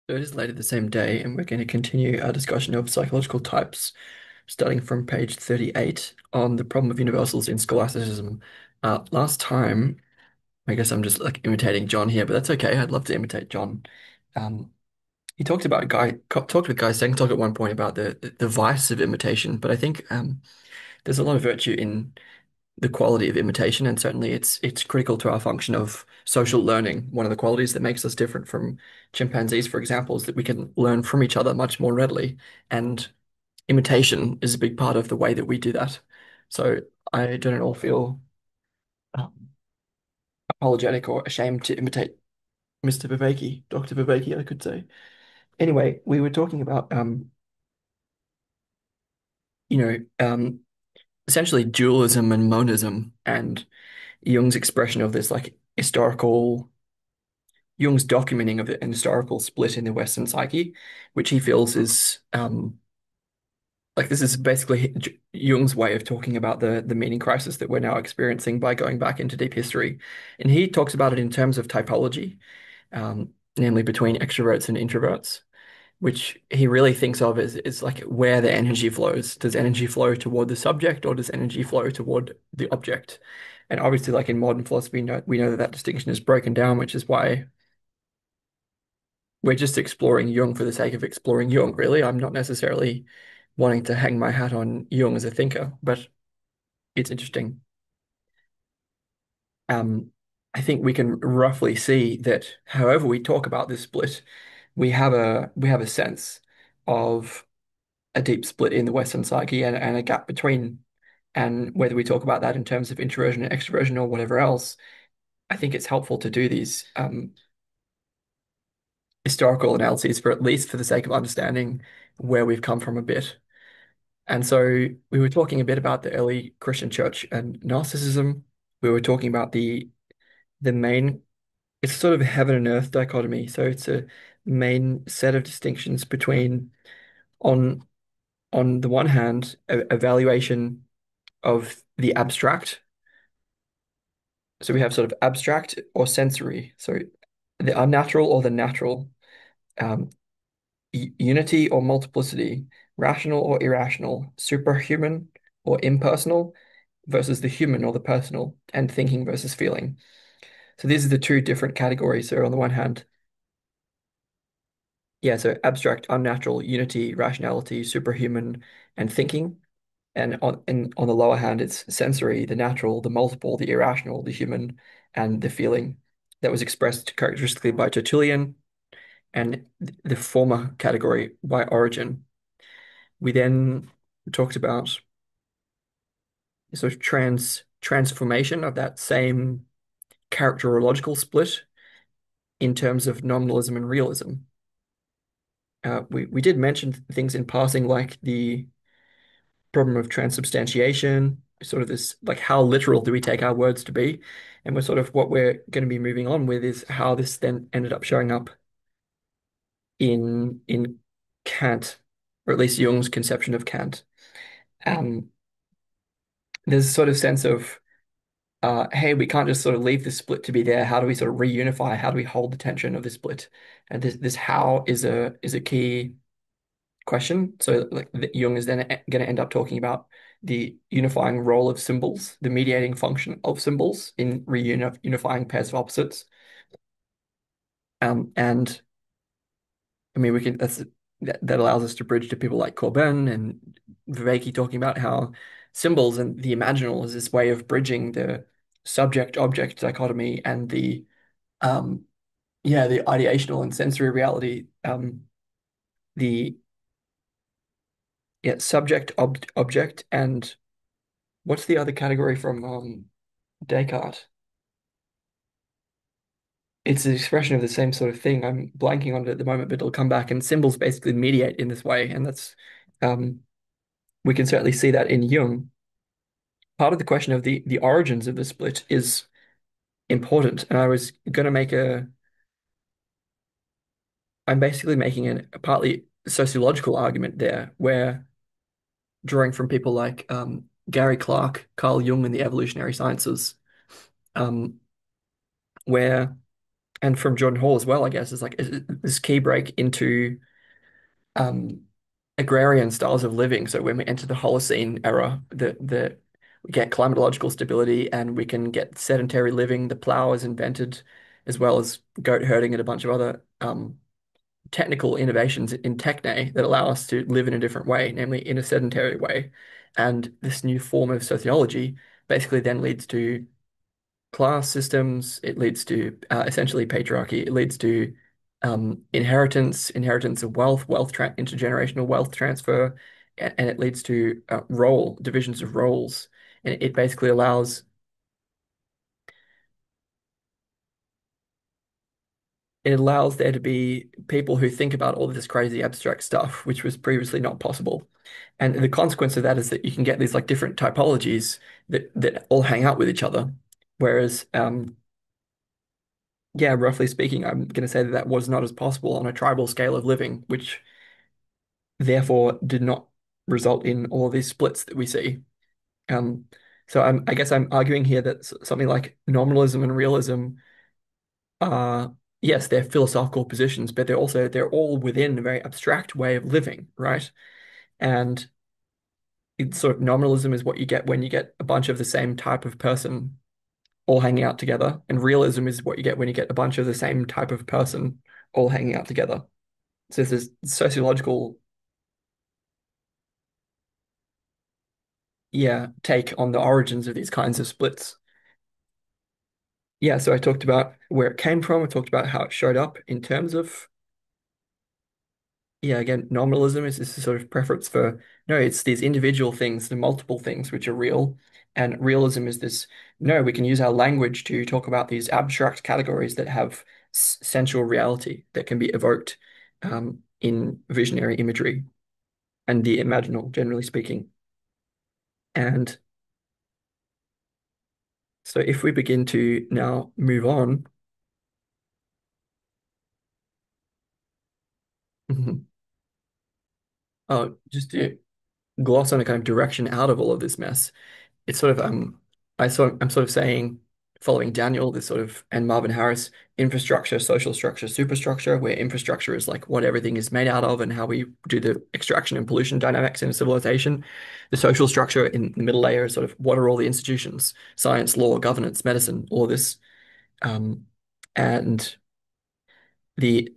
So it is later the same day, and we're going to continue our discussion of psychological types, starting from page 38 on the problem of universals in scholasticism. Last time, I guess I'm just like imitating John here, but that's okay. I'd love to imitate John. Um, he talked about talked with Guy Talk at one point about the vice of imitation, but I think there's a lot of virtue in the quality of imitation, and certainly it's critical to our function of social learning. One of the qualities that makes us different from chimpanzees, for example, is that we can learn from each other much more readily, and imitation is a big part of the way that we do that. So I don't at all feel um, apologetic or ashamed to imitate Mr. Viveki, Dr. Viveki, I could say. Anyway, we were talking about you know, essentially dualism and monism and Jung's expression of this like historical Jung's documenting of an historical split in the Western psyche, which he feels is like this is basically Jung's way of talking about the meaning crisis that we're now experiencing by going back into deep history. And he talks about it in terms of typology, namely between extroverts and introverts, which he really thinks of as like where the energy flows. Does energy flow toward the subject or does energy flow toward the object? And obviously, like in modern philosophy, we know that that distinction is broken down, which is why we're just exploring Jung for the sake of exploring Jung, really. I'm not necessarily wanting to hang my hat on Jung as a thinker, but it's interesting. Um, I think we can roughly see that however we talk about this split, we have a sense of a deep split in the Western psyche and a gap between. And whether we talk about that in terms of introversion and extroversion or whatever else, I think it's helpful to do these historical analyses for at least for the sake of understanding where we've come from a bit. And so we were talking a bit about the early Christian church and Gnosticism. We were talking about the main, it's sort of a heaven and earth dichotomy. So it's a main set of distinctions between on on the one hand, evaluation of the abstract. So we have sort of abstract or sensory. So the unnatural or the natural, um, unity or multiplicity, rational or irrational, superhuman or impersonal versus the human or the personal, and thinking versus feeling. So these are the two different categories. So on the one hand, yeah, so abstract, unnatural, unity, rationality, superhuman, and thinking. And on the lower hand, it's sensory, the natural, the multiple, the irrational, the human, and the feeling. That was expressed characteristically by Tertullian, and the former category by Origin. We then talked about sort of transformation of that same characterological split in terms of nominalism and realism. We did mention things in passing like the problem of transubstantiation, sort of this like how literal do we take our words to be? And we're sort of what we're going to be moving on with is how this then ended up showing up in Kant, or at least Jung's conception of Kant. Um, there's a sort of sense of hey, we can't just sort of leave the split to be there. How do we sort of reunify? How do we hold the tension of the split? And this how is a key question. So like Jung is then going to end up talking about the unifying role of symbols, the mediating function of symbols in reunifying pairs of opposites. And I mean, we can that allows us to bridge to people like Corbin and Viveki talking about how symbols and the imaginal is this way of bridging the subject-object dichotomy and the um yeah, the ideational and sensory reality, the yeah, subject ob object and what's the other category from Descartes? It's an expression of the same sort of thing. I'm blanking on it at the moment, but it'll come back. And symbols basically mediate in this way, and that's um, we can certainly see that in Jung. Part of the question of the origins of the split is important, and I was going to make a. I'm basically making a partly sociological argument there, where drawing from people like Gary Clark, Carl Jung, and the evolutionary sciences, um, where and from Jordan Hall as well, I guess, is like this key break into um, agrarian styles of living. So when we enter the Holocene era, the we get climatological stability and we can get sedentary living. The plow is invented, as well as goat herding and a bunch of other technical innovations in techne that allow us to live in a different way, namely in a sedentary way. And this new form of sociology basically then leads to class systems. It leads to essentially patriarchy. It leads to inheritance of wealth, intergenerational wealth transfer, and it leads to role divisions of roles. And it basically allows there to be people who think about all of this crazy abstract stuff, which was previously not possible. And the consequence of that is that you can get these like different typologies that all hang out with each other. Whereas yeah, roughly speaking, I'm going to say that that was not as possible on a tribal scale of living, which therefore did not result in all of these splits that we see. Um, so I guess I'm arguing here that something like nominalism and realism are, yes, they're philosophical positions, but they're all within a very abstract way of living, right? And it's sort of nominalism is what you get when you get a bunch of the same type of person all hanging out together, and realism is what you get when you get a bunch of the same type of person all hanging out together. So there's this sociological, yeah, take on the origins of these kinds of splits. Yeah, so I talked about where it came from. I talked about how it showed up in terms of, yeah, again, nominalism is this sort of preference for, no, it's these individual things, the multiple things which are real. And realism is this, no, we can use our language to talk about these abstract categories that have sensual reality that can be evoked in visionary imagery and the imaginal, generally speaking. And so if we begin to now move on, mhm. Oh, just to gloss on a kind of direction out of all of this mess, it's sort of I'm sort of saying, following Daniel, this sort of and Marvin Harris, infrastructure, social structure, superstructure, where infrastructure is like what everything is made out of and how we do the extraction and pollution dynamics in a civilization. The social structure in the middle layer is sort of what are all the institutions, science, law, governance, medicine, all this. Um, and the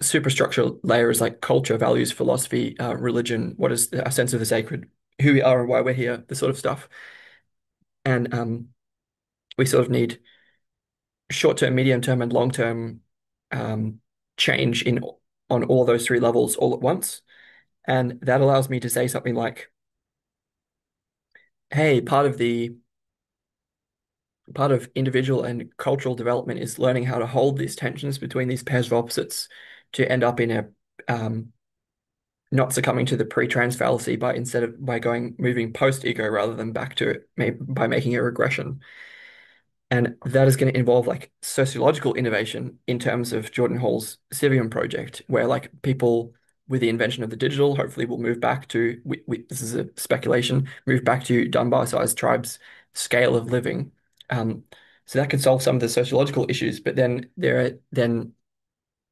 superstructure layer is like culture, values, philosophy, religion, what is a sense of the sacred, who we are and why we're here, this sort of stuff. And we sort of need short-term, medium-term, and long-term um, change in on all those three levels all at once. And that allows me to say something like, hey, part of individual and cultural development is learning how to hold these tensions between these pairs of opposites to end up in a not succumbing to the pre-trans fallacy by instead of by going moving post-ego rather than back to it by making a regression. And that is going to involve like sociological innovation in terms of Jordan Hall's Civium project, where like people with the invention of the digital hopefully will move back to, this is a speculation, move back to Dunbar-sized tribes scale of living. Um, so that could solve some of the sociological issues, but then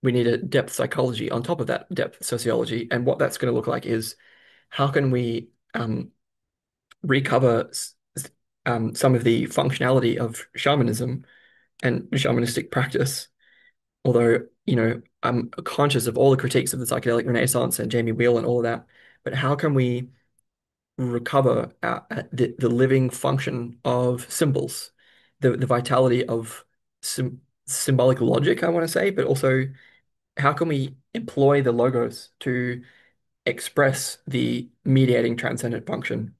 we need a depth psychology on top of that depth sociology. And what that's going to look like is how can we recover some of the functionality of shamanism and shamanistic practice. Although, I'm conscious of all the critiques of the psychedelic renaissance and Jamie Wheal and all of that, but how can we recover the living function of symbols, the vitality of symbolic logic, I want to say, but also how can we employ the logos to express the mediating transcendent function?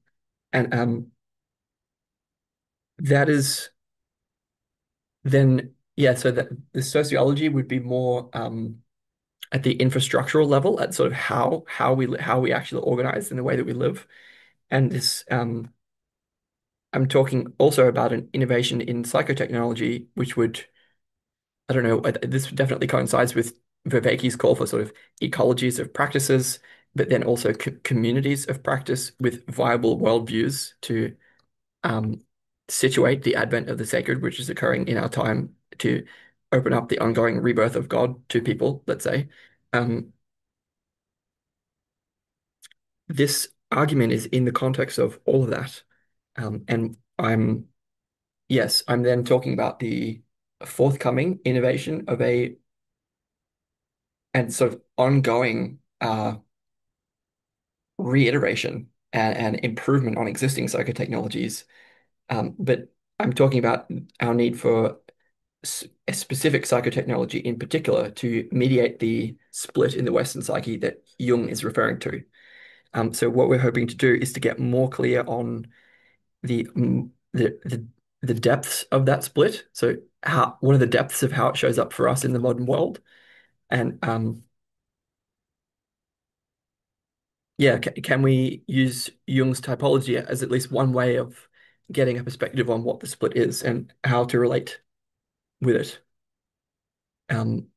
And that is then, yeah, so that the sociology would be more at the infrastructural level, at sort of how we actually organize in the way that we live. And this I'm talking also about an innovation in psychotechnology, which would, I don't know, this definitely coincides with Vervaeke's call for sort of ecologies of practices, but then also communities of practice with viable worldviews to um, situate the advent of the sacred, which is occurring in our time, to open up the ongoing rebirth of God to people, let's say. Um, this argument is in the context of all of that. And yes, I'm then talking about the forthcoming innovation of a and sort of ongoing reiteration and improvement on existing psychotechnologies. But I'm talking about our need for a specific psychotechnology in particular to mediate the split in the Western psyche that Jung is referring to. So what we're hoping to do is to get more clear on the depths of that split. So how what are the depths of how it shows up for us in the modern world? And yeah, can we use Jung's typology as at least one way of getting a perspective on what the split is and how to relate with it? Um,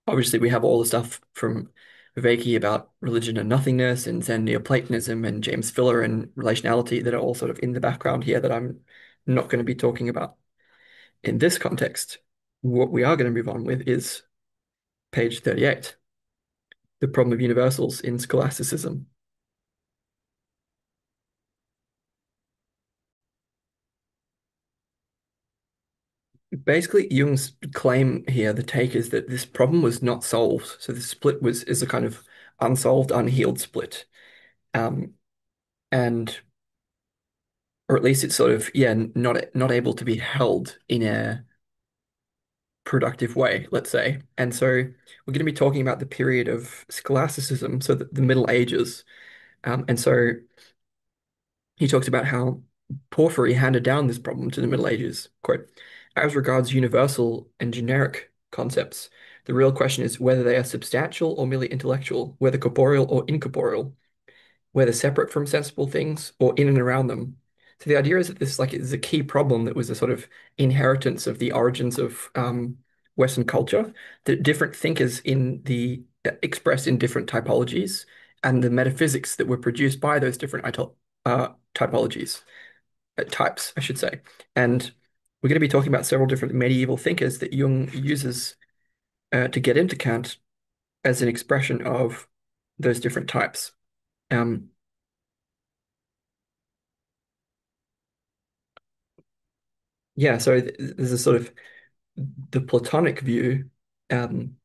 Obviously, we have all the stuff from Viveki about religion and nothingness and Zen Neoplatonism and James Filler and relationality that are all sort of in the background here that I'm not going to be talking about. In this context, what we are going to move on with is page 38, the problem of universals in scholasticism. Basically, Jung's claim here, the take is that this problem was not solved. So the split is a kind of unsolved, unhealed split. Um, and or at least it's sort of, yeah, not able to be held in a productive way, let's say. And so we're going to be talking about the period of scholasticism, so the Middle Ages. And so he talks about how Porphyry handed down this problem to the Middle Ages. Quote, as regards universal and generic concepts, the real question is whether they are substantial or merely intellectual, whether corporeal or incorporeal, whether separate from sensible things or in and around them. So the idea is that this like is a key problem that was a sort of inheritance of the origins of Western culture, that different thinkers in the expressed in different typologies and the metaphysics that were produced by those different typologies, types, I should say. And we're going to be talking about several different medieval thinkers that Jung uses to get into Kant as an expression of those different types. Um, yeah, so there's a sort of the Platonic view um,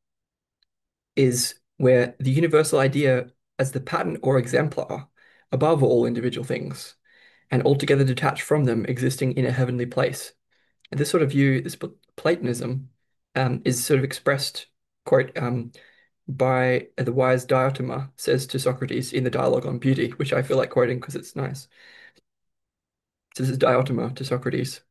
is where the universal idea as the pattern or exemplar above all individual things and altogether detached from them existing in a heavenly place. And this sort of view, this Platonism, is sort of expressed, quote, by the wise Diotima says to Socrates in the dialogue on beauty, which I feel like quoting because it's nice. So this is Diotima to Socrates.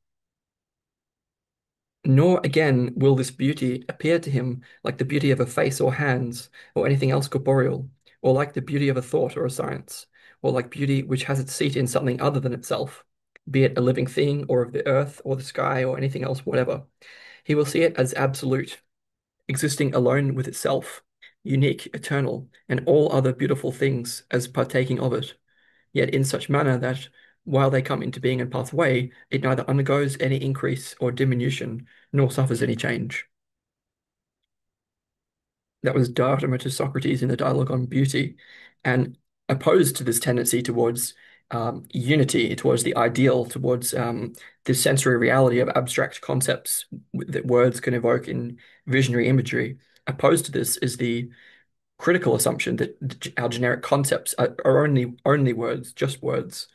Nor again will this beauty appear to him like the beauty of a face or hands, or anything else corporeal, or like the beauty of a thought or a science, or like beauty which has its seat in something other than itself, be it a living thing, or of the earth, or the sky, or anything else whatever. He will see it as absolute, existing alone with itself, unique, eternal, and all other beautiful things as partaking of it, yet in such manner that, while they come into being and pass away, it neither undergoes any increase or diminution, nor suffers any change. That was Diotima to Socrates in the dialogue on beauty, and opposed to this tendency towards unity, towards the ideal, towards the sensory reality of abstract concepts that words can evoke in visionary imagery. Opposed to this is the critical assumption that our generic concepts are only words, just words.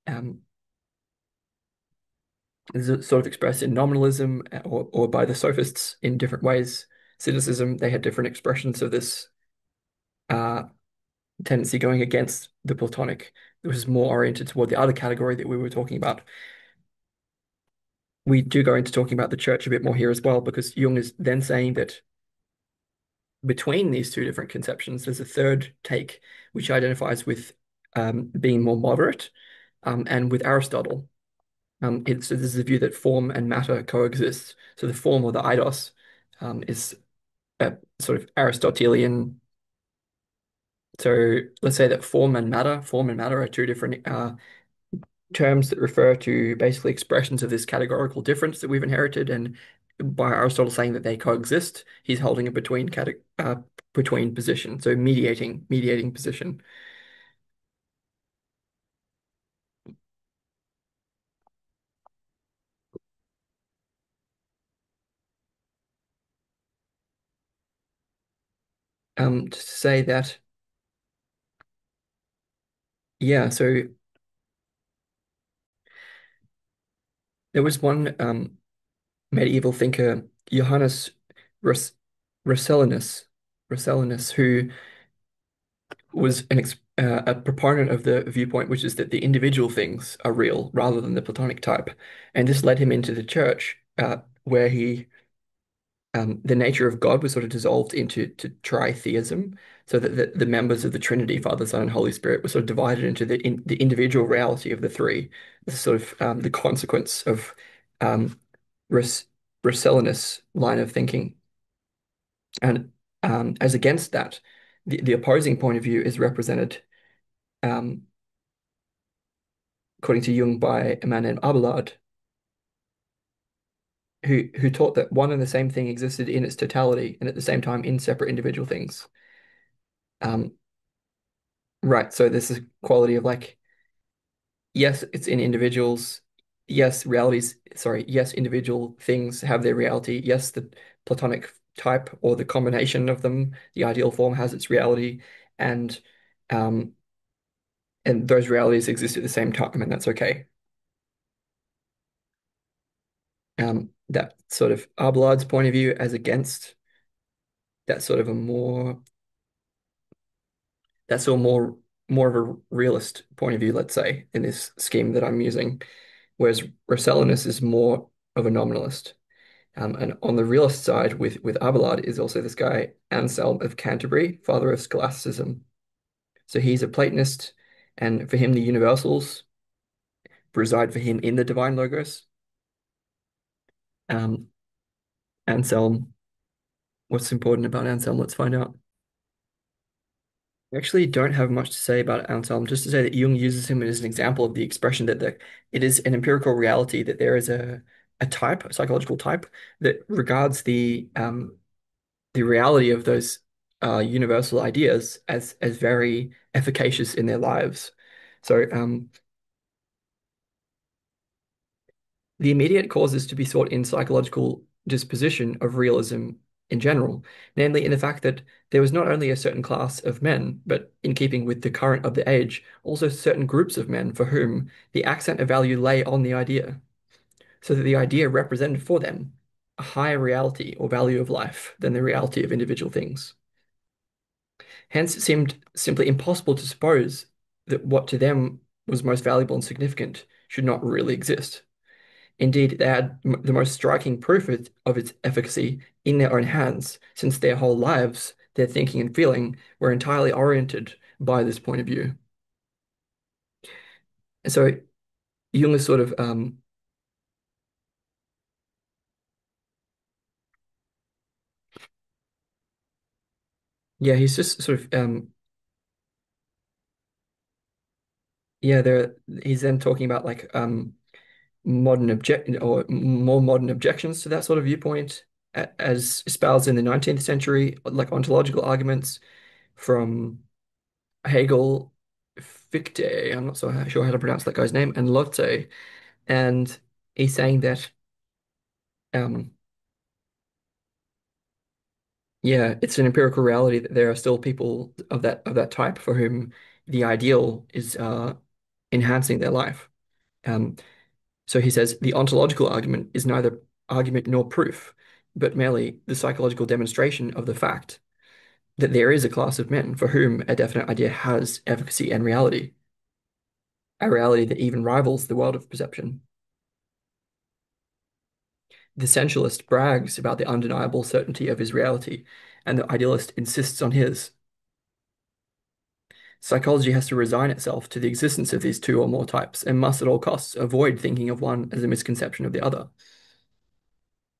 Um, This is sort of expressed in nominalism or by the sophists in different ways. Cynicism, they had different expressions of this uh, tendency going against the Platonic, which is more oriented toward the other category that we were talking about. We do go into talking about the church a bit more here as well, because Jung is then saying that between these two different conceptions, there's a third take, which identifies with being more moderate, and with Aristotle. So this is a view that form and matter coexist. So the form or the eidos is a sort of Aristotelian. So let's say that form and matter are two different terms that refer to basically expressions of this categorical difference that we've inherited, and by Aristotle saying that they coexist, he's holding a between position, so mediating position. Just to say that, yeah, so there was one medieval thinker, Johannes Rus Russellinus, who was a proponent of the viewpoint, which is that the individual things are real rather than the Platonic type. And this led him into the church, where the nature of God was sort of dissolved into tritheism, so that the members of the Trinity, Father, Son, and Holy Spirit, were sort of divided into the individual reality of the three. This is sort of the consequence of um, Rus Russellinus line of thinking. And as against that, the opposing point of view is represented, um, according to Jung, by a man named Abelard, who taught that one and the same thing existed in its totality and at the same time in separate individual things. Um, right, so this is quality of like, yes, it's in individuals. Yes, yes, individual things have their reality. Yes, the Platonic type or the combination of them, the ideal form has its reality, and um, and those realities exist at the same time, and that's okay. That sort of Abelard's point of view as against that sort of a more that's a more of a realist point of view, let's say, in this scheme that I'm using, whereas Russellinus is more of a nominalist. And on the realist side, with Abelard, is also this guy Anselm of Canterbury, father of Scholasticism. So he's a Platonist, and for him, the universals reside for him in the divine logos. Um, Anselm, what's important about Anselm? Let's find out. I actually don't have much to say about Anselm, just to say that Jung uses him as an example of the expression that it is an empirical reality that there is a type, a psychological type, that regards the reality of those universal ideas as very efficacious in their lives. So the immediate causes to be sought in psychological disposition of realism in general, namely in the fact that there was not only a certain class of men, but in keeping with the current of the age, also certain groups of men for whom the accent of value lay on the idea, so that the idea represented for them a higher reality or value of life than the reality of individual things. Hence, it seemed simply impossible to suppose that what to them was most valuable and significant should not really exist. Indeed, they had the most striking proof of its efficacy in their own hands, since their whole lives, their thinking and feeling, were entirely oriented by this point of view. And so Jung is sort of, yeah, he's just sort of, yeah, he's then talking about like modern object or more modern objections to that sort of viewpoint, as espoused in the 19th century, like ontological arguments from Hegel, Fichte, I'm not so sure how to pronounce that guy's name, and Lotze. And he's saying that, um, yeah, it's an empirical reality that there are still people of that type for whom the ideal is enhancing their life. Um, so he says the ontological argument is neither argument nor proof, but merely the psychological demonstration of the fact that there is a class of men for whom a definite idea has efficacy and reality, a reality that even rivals the world of perception. The sensualist brags about the undeniable certainty of his reality, and the idealist insists on his. Psychology has to resign itself to the existence of these two or more types and must at all costs avoid thinking of one as a misconception of the other.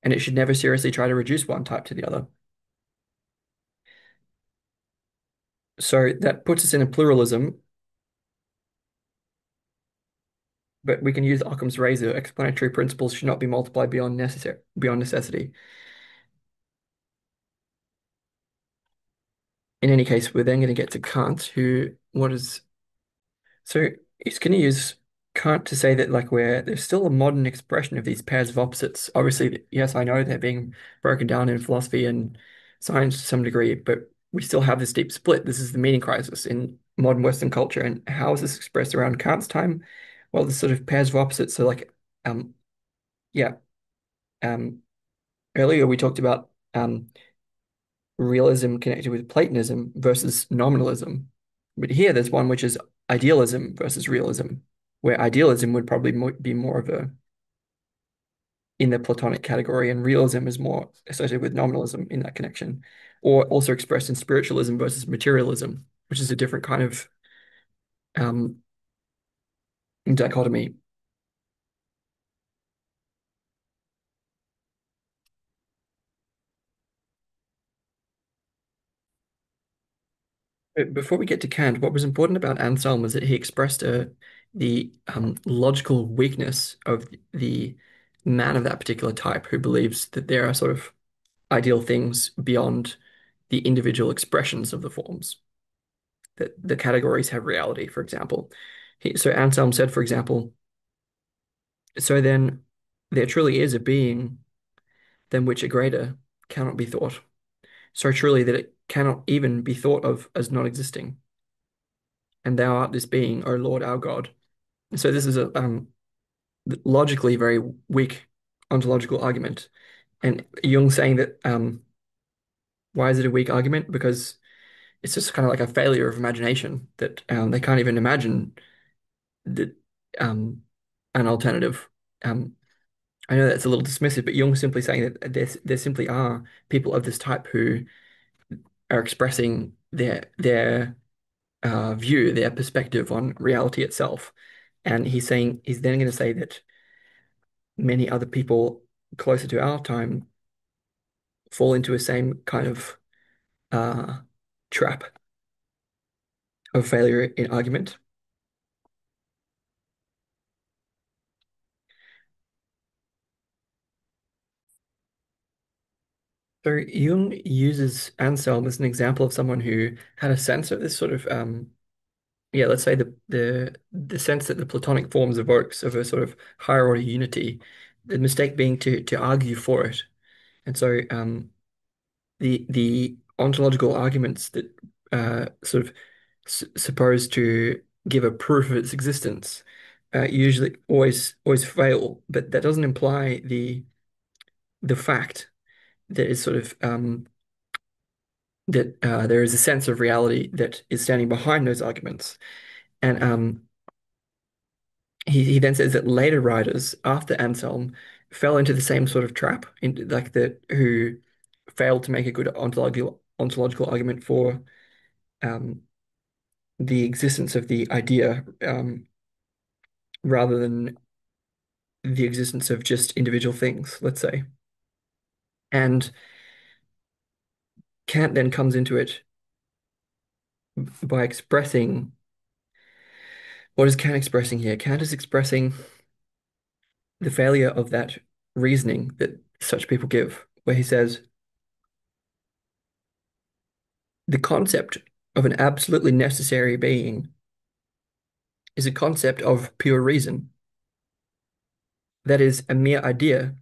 And it should never seriously try to reduce one type to the other. So that puts us in a pluralism. But we can use Occam's razor. Explanatory principles should not be multiplied beyond necessity. In any case, we're then going to get to Kant, who what is so he's going to use Kant to say that like where there's still a modern expression of these pairs of opposites. Obviously, yes, I know they're being broken down in philosophy and science to some degree, but we still have this deep split. This is the meaning crisis in modern Western culture. And how is this expressed around Kant's time? Well, the sort of pairs of opposites. So like yeah, um earlier we talked about realism connected with Platonism versus nominalism. But here there's one which is idealism versus realism, where idealism would probably be more of a in the Platonic category, and realism is more associated with nominalism in that connection, or also expressed in spiritualism versus materialism, which is a different kind of um, dichotomy. But before we get to Kant, what was important about Anselm was that he expressed the logical weakness of the man of that particular type who believes that there are sort of ideal things beyond the individual expressions of the forms, that the categories have reality, for example. So Anselm said, for example, so then there truly is a being than which a greater cannot be thought, so truly that it cannot even be thought of as not existing. And thou art this being, O Lord our God. So this is a logically very weak ontological argument. And Jung saying that why is it a weak argument? Because it's just kind of like a failure of imagination that they can't even imagine that an alternative. Um, I know that's a little dismissive, but Jung's simply saying that there simply are people of this type who are expressing their view, their perspective on reality itself. And he's then going to say that many other people closer to our time fall into a same kind of uh, trap of failure in argument. So Jung uses Anselm as an example of someone who had a sense of this sort of yeah, let's say the sense that the Platonic forms evokes of a sort of higher order unity, the mistake being to argue for it. And so the ontological arguments that sort of supposed to give a proof of its existence usually always fail, but that doesn't imply the fact that is sort of that there is a sense of reality that is standing behind those arguments. And he then says that later writers after Anselm fell into the same sort of trap, in like that who failed to make a good ontological argument for um, the existence of the idea rather than the existence of just individual things, let's say. And Kant then comes into it by expressing what is Kant expressing here? Kant is expressing the failure of that reasoning that such people give, where he says, the concept of an absolutely necessary being is a concept of pure reason. That is a mere idea,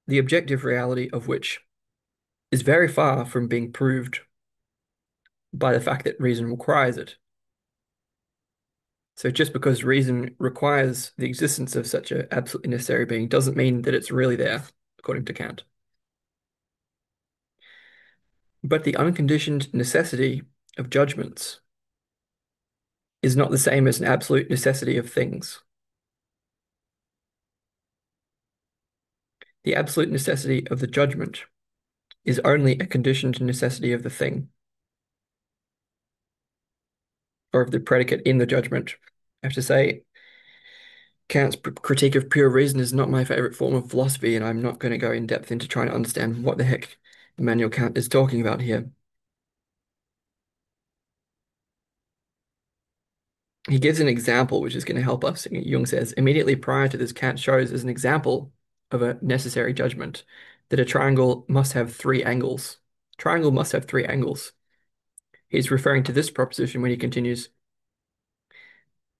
the objective reality of which is very far from being proved by the fact that reason requires it. So just because reason requires the existence of such an absolutely necessary being doesn't mean that it's really there, according to Kant. But the unconditioned necessity of judgments is not the same as an absolute necessity of things. The absolute necessity of the judgment is only a conditioned necessity of the thing, or of the predicate in the judgment. I have to say, Kant's critique of pure reason is not my favorite form of philosophy, and I'm not going to go in depth into trying to understand what the heck Immanuel Kant is talking about here. He gives an example which is going to help us. Jung says, immediately prior to this, Kant shows as an example of a necessary judgment that a triangle must have three angles. Triangle must have three angles. He's referring to this proposition when he continues,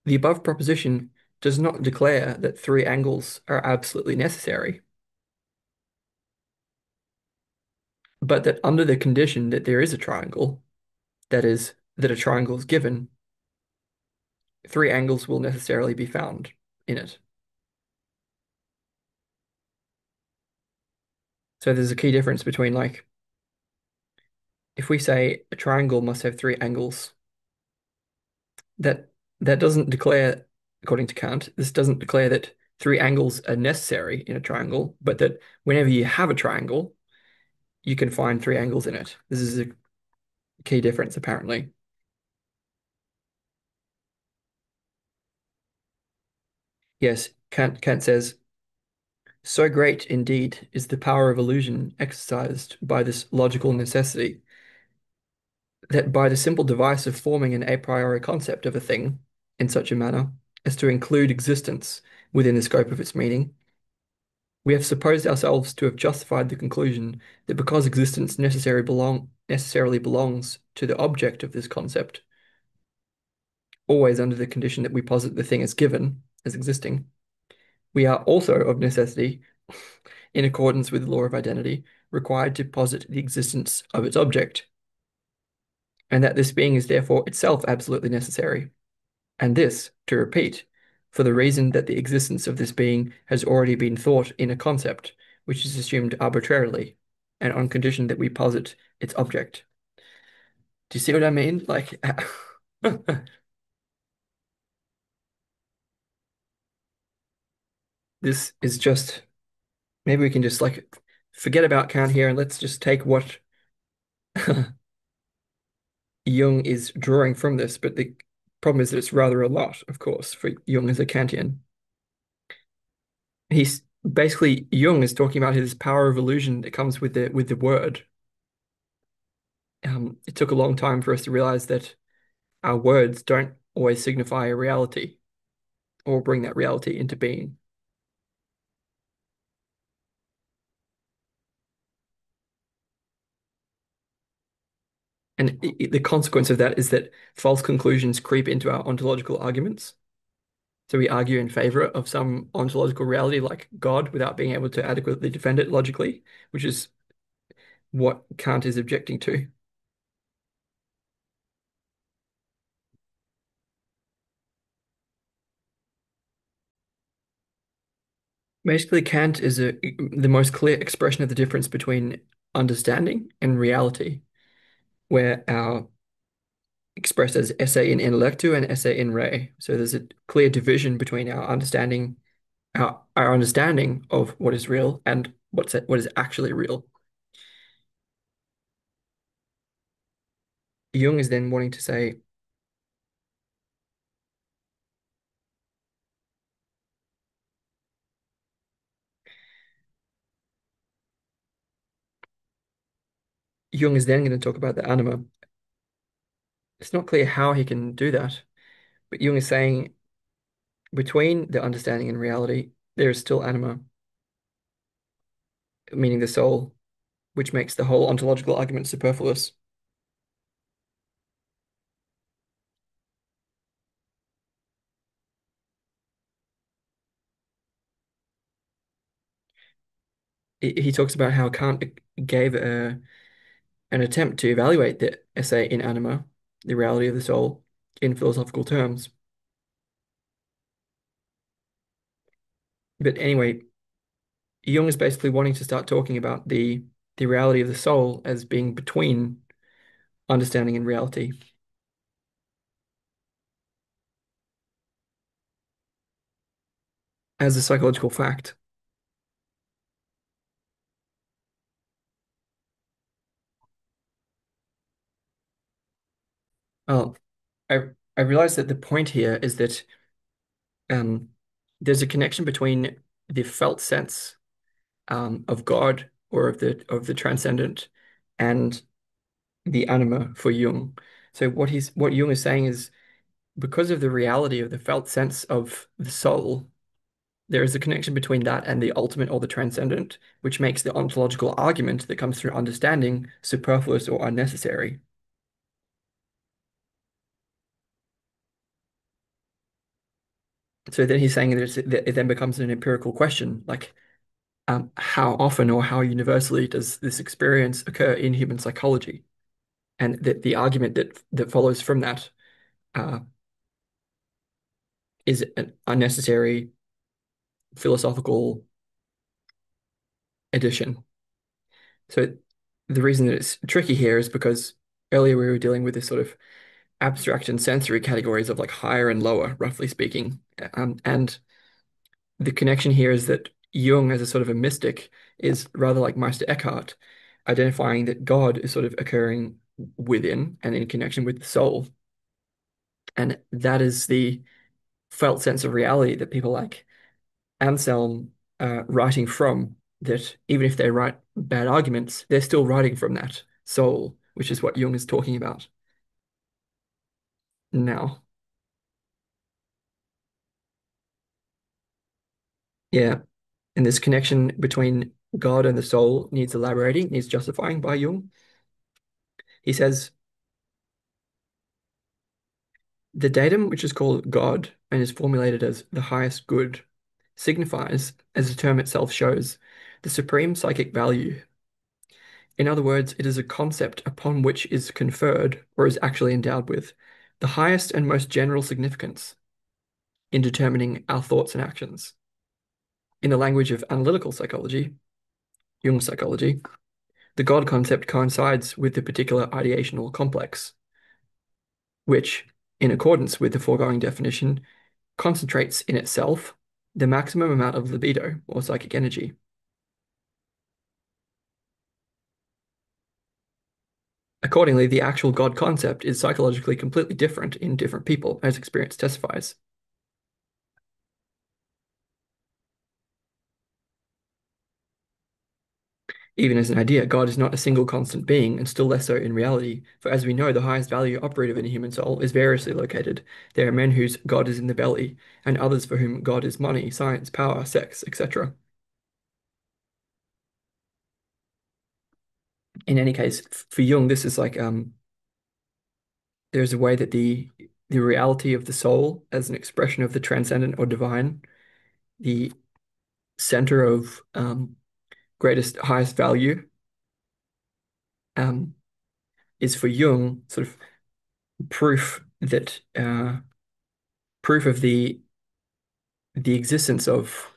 the above proposition does not declare that three angles are absolutely necessary, but that under the condition that there is a triangle, that is, that a triangle is given, three angles will necessarily be found in it. So there's a key difference between, like, if we say a triangle must have three angles, that that doesn't declare, according to Kant, this doesn't declare that three angles are necessary in a triangle, but that whenever you have a triangle, you can find three angles in it. This is a key difference, apparently. Yes, Kant says, so great indeed is the power of illusion exercised by this logical necessity, that by the simple device of forming an a priori concept of a thing in such a manner as to include existence within the scope of its meaning, we have supposed ourselves to have justified the conclusion that because existence necessarily belongs to the object of this concept, always under the condition that we posit the thing as given, as existing, we are also of necessity, in accordance with the law of identity, required to posit the existence of its object, and that this being is therefore itself absolutely necessary. And this, to repeat, for the reason that the existence of this being has already been thought in a concept, which is assumed arbitrarily, and on condition that we posit its object. Do you see what I mean? Like, this is just, maybe we can just like forget about Kant here and let's just take what Jung is drawing from this. But the problem is that it's rather a lot, of course, for Jung as a Kantian. He's basically Jung is talking about his power of illusion that comes with the word. It took a long time for us to realize that our words don't always signify a reality or bring that reality into being. And the consequence of that is that false conclusions creep into our ontological arguments. So we argue in favor of some ontological reality like God without being able to adequately defend it logically, which is what Kant is objecting to. Basically, Kant is the most clear expression of the difference between understanding and reality, where our expressed as esse in intellectu and esse in re. So there's a clear division between our understanding of what is real and what is actually real. Jung is then wanting to say, Jung is then going to talk about the anima. It's not clear how he can do that, but Jung is saying between the understanding and reality, there is still anima, meaning the soul, which makes the whole ontological argument superfluous. He talks about how Kant gave an attempt to evaluate the essay in anima, the reality of the soul, in philosophical terms. But anyway, Jung is basically wanting to start talking about the reality of the soul as being between understanding and reality as a psychological fact. Well, I realize that the point here is that um, there's a connection between the felt sense of God or of the transcendent and the anima for Jung. So what Jung is saying is because of the reality of the felt sense of the soul, there is a connection between that and the ultimate or the transcendent, which makes the ontological argument that comes through understanding superfluous or unnecessary. So then he's saying that it then becomes an empirical question, like how often or how universally does this experience occur in human psychology? And that the argument that follows from that uh, is an unnecessary philosophical addition. So the reason that it's tricky here is because earlier we were dealing with this sort of abstract and sensory categories of like higher and lower, roughly speaking. And the connection here is that Jung, as a sort of a mystic, is rather like Meister Eckhart, identifying that God is sort of occurring within and in connection with the soul. And that is the felt sense of reality that people like Anselm writing from, that even if they write bad arguments, they're still writing from that soul, which is what Jung is talking about now. Yeah. And this connection between God and the soul needs elaborating, needs justifying by Jung. He says, the datum, which is called God and is formulated as the highest good, signifies, as the term itself shows, the supreme psychic value. In other words, it is a concept upon which is conferred, or is actually endowed with, the highest and most general significance in determining our thoughts and actions. In the language of analytical psychology, Jung psychology, the God concept coincides with the particular ideational complex, which, in accordance with the foregoing definition, concentrates in itself the maximum amount of libido, or psychic energy. Accordingly, the actual God concept is psychologically completely different in different people, as experience testifies. Even as an idea, God is not a single constant being, and still less so in reality, for as we know, the highest value operative in a human soul is variously located. There are men whose God is in the belly, and others for whom God is money, science, power, sex, etc. In any case, for Jung, this is like there's a way that the reality of the soul as an expression of the transcendent or divine, the center of greatest, highest value, um, is for Jung sort of proof that proof of the existence of,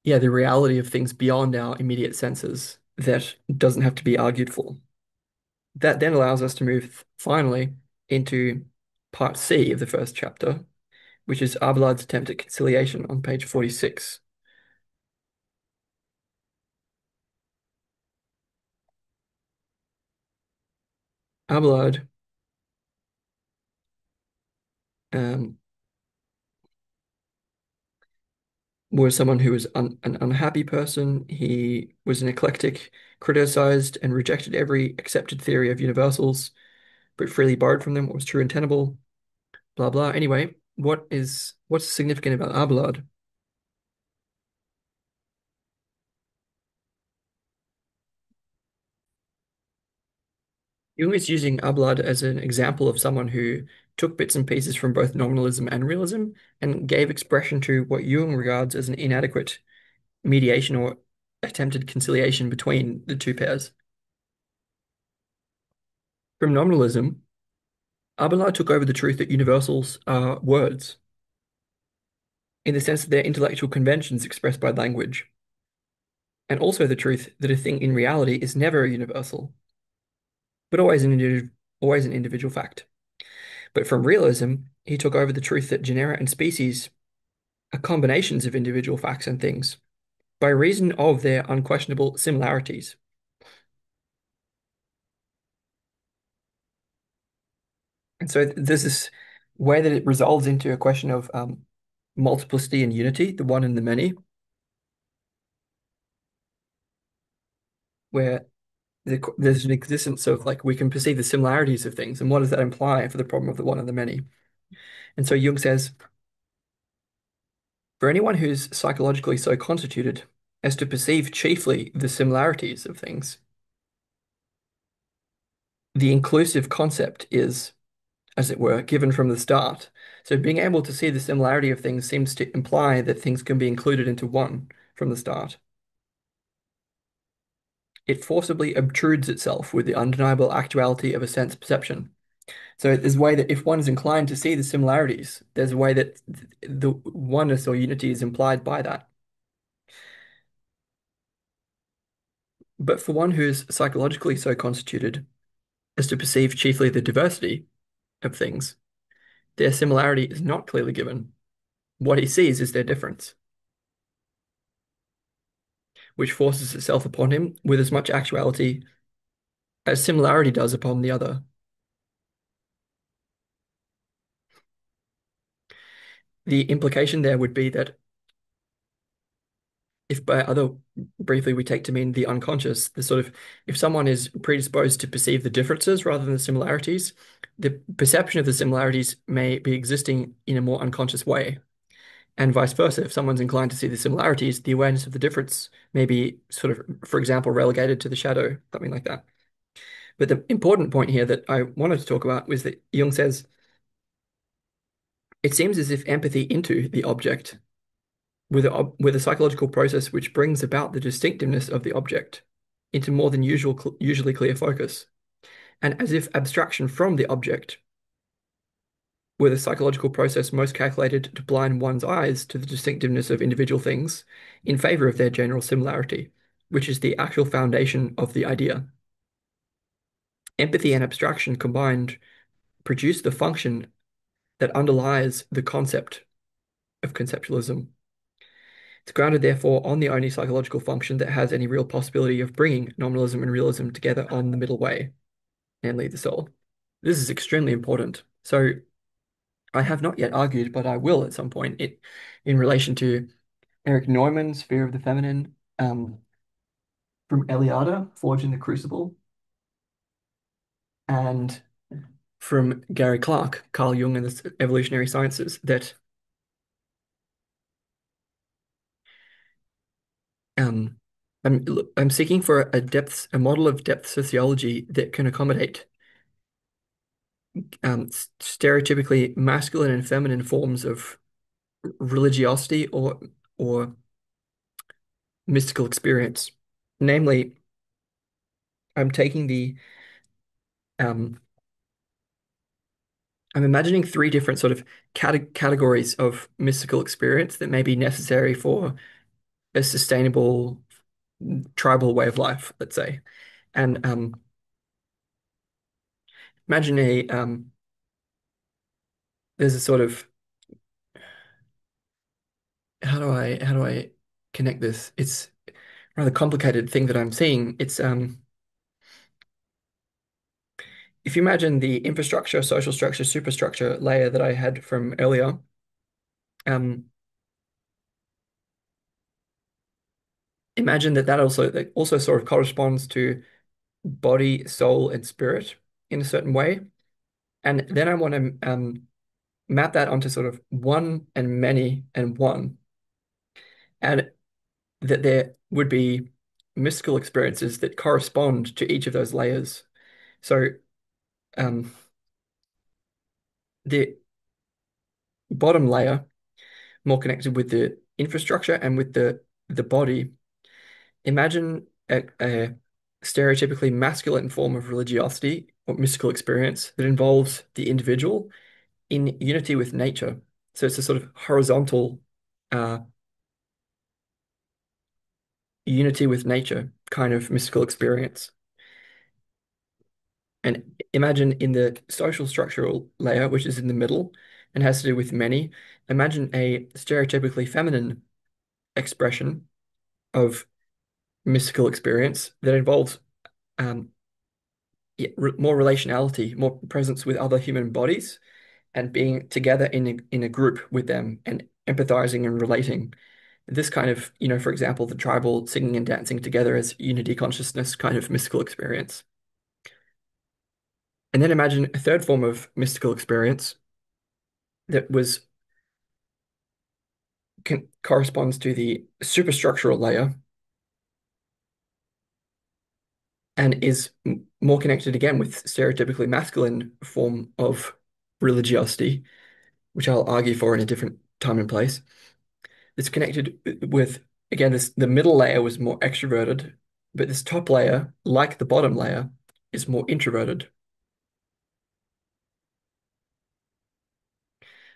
yeah, the reality of things beyond our immediate senses that doesn't have to be argued for. That then allows us to move finally into part C of the first chapter, which is Abelard's attempt at conciliation on page 46. Abelard um, was someone who was an unhappy person. He was an eclectic, criticized and rejected every accepted theory of universals, but freely borrowed from them what was true and tenable, blah blah. Anyway, what's significant about Abelard? Jung is using Abelard as an example of someone who took bits and pieces from both nominalism and realism and gave expression to what Jung regards as an inadequate mediation or attempted conciliation between the two pairs. From nominalism, Abelard took over the truth that universals are words, in the sense that they're intellectual conventions expressed by language, and also the truth that a thing in reality is never a universal, but always an individual fact. But from realism, he took over the truth that genera and species are combinations of individual facts and things by reason of their unquestionable similarities. And so there's this way that it resolves into a question of multiplicity and unity, the one and the many, where there's an existence of like we can perceive the similarities of things, and what does that imply for the problem of the one and the many? And so Jung says, for anyone who's psychologically so constituted as to perceive chiefly the similarities of things, the inclusive concept is, as it were, given from the start. So being able to see the similarity of things seems to imply that things can be included into one from the start. It forcibly obtrudes itself with the undeniable actuality of a sense perception. So there's a way that if one is inclined to see the similarities, there's a way that the oneness or unity is implied by that. But for one who is psychologically so constituted as to perceive chiefly the diversity of things, their similarity is not clearly given. What he sees is their difference, which forces itself upon him with as much actuality as similarity does upon the other. The implication there would be that if by other briefly we take to mean the unconscious, the sort of if someone is predisposed to perceive the differences rather than the similarities, the perception of the similarities may be existing in a more unconscious way. And vice versa, if someone's inclined to see the similarities, the awareness of the difference may be sort of, for example, relegated to the shadow, something like that. But the important point here that I wanted to talk about was that Jung says, it seems as if empathy into the object with a psychological process which brings about the distinctiveness of the object into more than usually clear focus, and as if abstraction from the object with a psychological process most calculated to blind one's eyes to the distinctiveness of individual things in favor of their general similarity, which is the actual foundation of the idea. Empathy and abstraction combined produce the function that underlies the concept of conceptualism. It's grounded, therefore, on the only psychological function that has any real possibility of bringing nominalism and realism together on the middle way, namely the soul. This is extremely important. So I have not yet argued, but I will at some point in relation to Eric Neumann's Sphere of the Feminine, from Eliade, Forged in the Crucible, and from Gary Clark, Carl Jung and the Evolutionary Sciences, that um, I'm seeking for a model of depth sociology that can accommodate stereotypically masculine and feminine forms of religiosity or mystical experience. Namely, I'm taking the um, I'm imagining three different sort of categories of mystical experience that may be necessary for a sustainable tribal way of life, let's say. And imagine a there's a sort of how do I connect this? It's a rather complicated thing that I'm seeing. It's if you imagine the infrastructure, social structure, superstructure layer that I had from earlier, um, imagine that also sort of corresponds to body, soul, and spirit in a certain way. And then I want to map that onto sort of one and many and one, and that there would be mystical experiences that correspond to each of those layers. So um, the bottom layer, more connected with the infrastructure and with the body. Imagine a stereotypically masculine form of religiosity or mystical experience that involves the individual in unity with nature. So it's a sort of horizontal uh, unity with nature kind of mystical experience. And imagine in the social structural layer, which is in the middle and has to do with many, imagine a stereotypically feminine expression of mystical experience that involves um, more relationality, more presence with other human bodies, and being together in a group with them and empathizing and relating. this kind of, for example, the tribal singing and dancing together as unity consciousness kind of mystical experience. And then imagine a third form of mystical experience that corresponds to the superstructural layer and is more connected again with stereotypically masculine form of religiosity, which I'll argue for in a different time and place. It's connected with, again, the middle layer was more extroverted, but this top layer, like the bottom layer, is more introverted.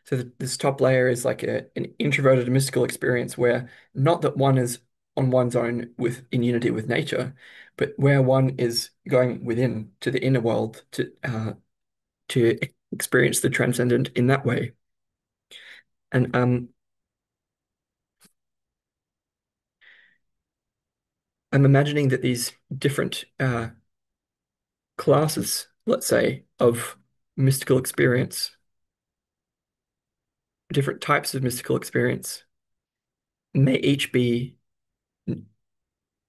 So this top layer is like an introverted mystical experience where not that one is on one's own with in unity with nature, but where one is going within to the inner world to experience the transcendent in that way. And I'm imagining that these different classes, let's say, of mystical experience, different types of mystical experience, may each be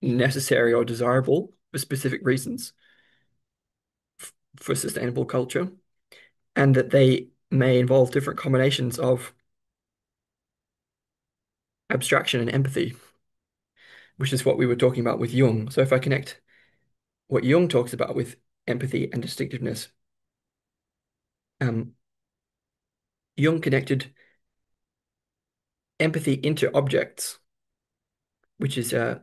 necessary or desirable for specific reasons for sustainable culture, and that they may involve different combinations of abstraction and empathy, which is what we were talking about with Jung. So if I connect what Jung talks about with empathy and distinctiveness, um, Jung connected empathy into objects, which is a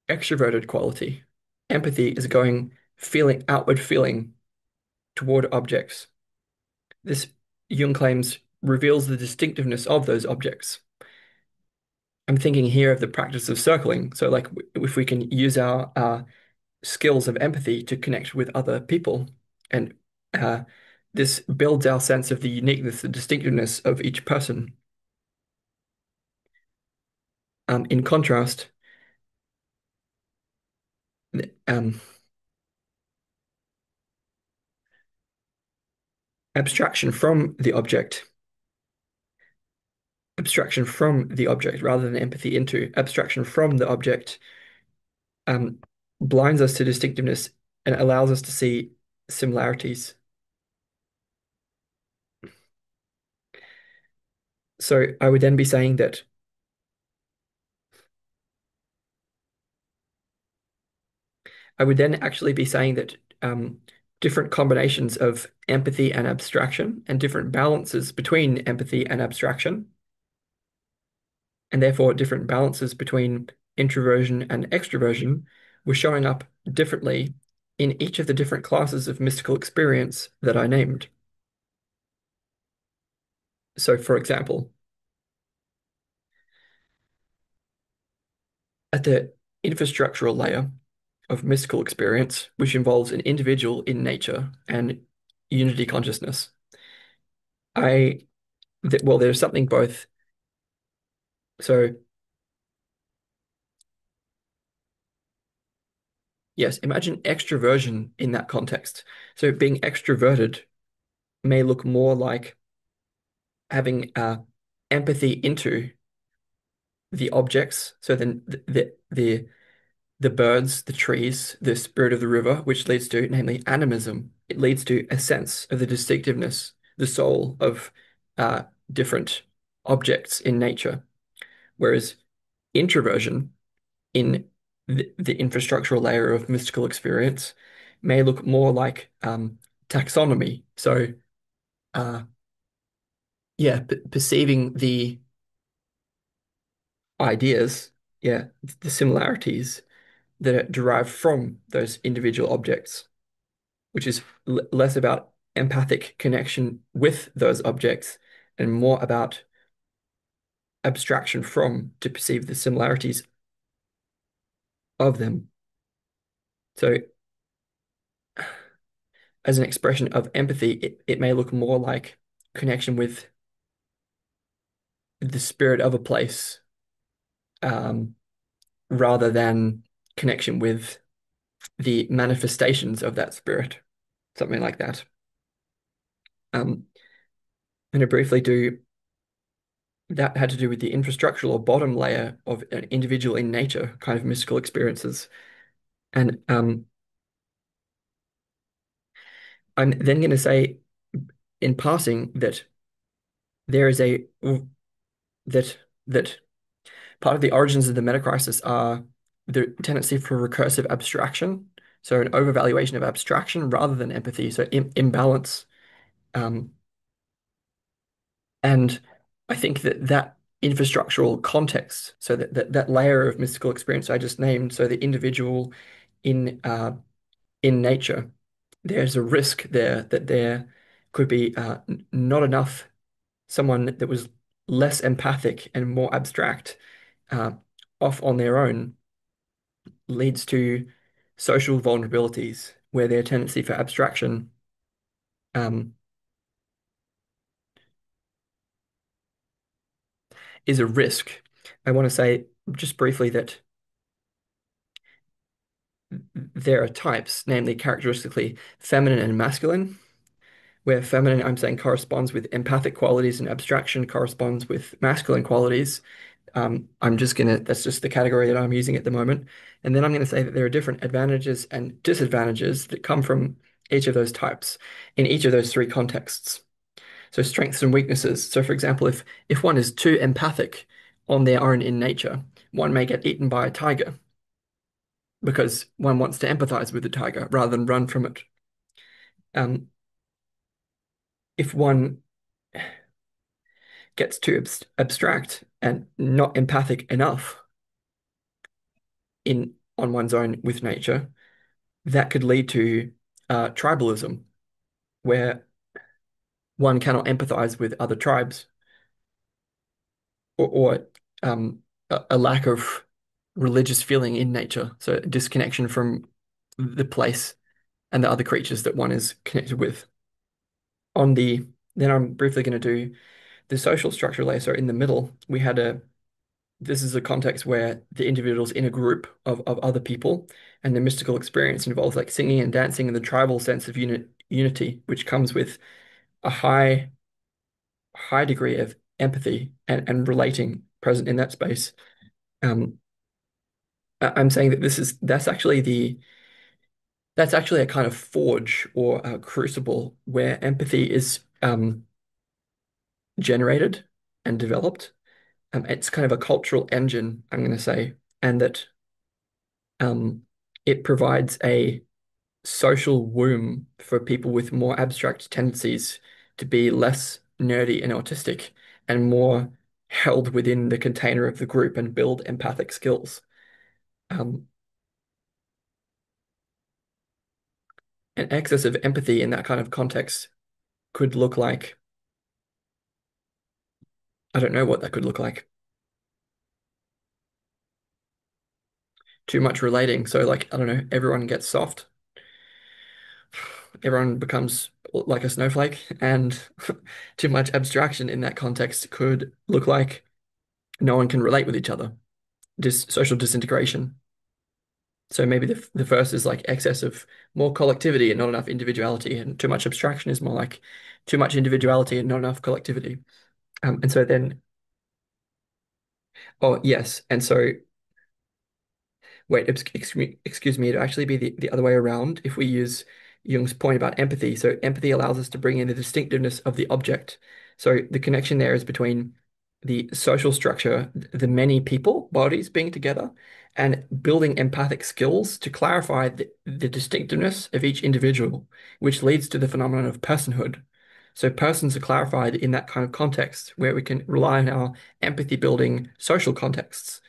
extroverted quality. Empathy is going feeling outward feeling toward objects. This, Jung claims, reveals the distinctiveness of those objects. I'm thinking here of the practice of circling. So, like, if we can use our skills of empathy to connect with other people, and uh, this builds our sense of the uniqueness, the distinctiveness of each person. In contrast, um, abstraction from the object, abstraction from the object rather than empathy into, abstraction from the object um, blinds us to distinctiveness and allows us to see similarities. So I would then be saying that I would then actually be saying that different combinations of empathy and abstraction and different balances between empathy and abstraction, and therefore different balances between introversion and extroversion, were showing up differently in each of the different classes of mystical experience that I named. So, for example, at the infrastructural layer of mystical experience, which involves an individual in nature and unity consciousness, I well, there's something both. So, yes, imagine extroversion in that context. So, being extroverted may look more like having empathy into the objects. So then the birds, the trees, the spirit of the river, which leads to, namely, animism. It leads to a sense of the distinctiveness, the soul of uh, different objects in nature. Whereas introversion in the infrastructural layer of mystical experience may look more like taxonomy. So, uh, yeah, perceiving the ideas, yeah, the similarities that are derived from those individual objects, which is less about empathic connection with those objects and more about abstraction from to perceive the similarities of them. So, as an expression of empathy, it may look more like connection with the spirit of a place, um, rather than connection with the manifestations of that spirit, something like that. I'm going to briefly do that had to do with the infrastructural or bottom layer of an individual in nature kind of mystical experiences. And I'm then going to say in passing that there is a that that part of the origins of the meta crisis are the tendency for recursive abstraction, so an overvaluation of abstraction rather than empathy, so imbalance. Um, and I think that that infrastructural context, so that layer of mystical experience I just named, so the individual in in nature, there's a risk there that there could be not enough someone that was less empathic and more abstract uh, off on their own leads to social vulnerabilities where their tendency for abstraction um, is a risk. I want to say just briefly that there are types, namely characteristically feminine and masculine, where feminine, I'm saying, corresponds with empathic qualities and abstraction corresponds with masculine qualities. That's just the category that I'm using at the moment. And then I'm going to say that there are different advantages and disadvantages that come from each of those types in each of those three contexts. So strengths and weaknesses. So for example, if one is too empathic on their own in nature, one may get eaten by a tiger because one wants to empathize with the tiger rather than run from it. Um, if one gets too abstract and not empathic enough in on one's own with nature, that could lead to tribalism, where one cannot empathize with other tribes, or a lack of religious feeling in nature, so disconnection from the place and the other creatures that one is connected with. On the Then I'm briefly going to do the social structure layer. So in the middle, we had a this is a context where the individual's in a group of other people, and the mystical experience involves like singing and dancing and the tribal sense of unity, which comes with a high degree of empathy and relating present in that space. Um, I'm saying that that's actually a kind of forge or a crucible where empathy is generated and developed. It's kind of a cultural engine, I'm going to say, and that um, it provides a social womb for people with more abstract tendencies to be less nerdy and autistic and more held within the container of the group and build empathic skills. Um, an excess of empathy in that kind of context could look like, I don't know what that could look like. Too much relating. So, like, I don't know, everyone gets soft, everyone becomes like a snowflake, and too much abstraction in that context could look like no one can relate with each other. Social disintegration. So maybe the first is like excess of more collectivity and not enough individuality, and too much abstraction is more like too much individuality and not enough collectivity. And so then, oh yes, and so wait, excuse me, it'd actually be the other way around if we use Jung's point about empathy. So empathy allows us to bring in the distinctiveness of the object. So the connection there is between the social structure, the many people, bodies being together, and building empathic skills to clarify the distinctiveness of each individual, which leads to the phenomenon of personhood. So persons are clarified in that kind of context where we can rely on our empathy building social contexts.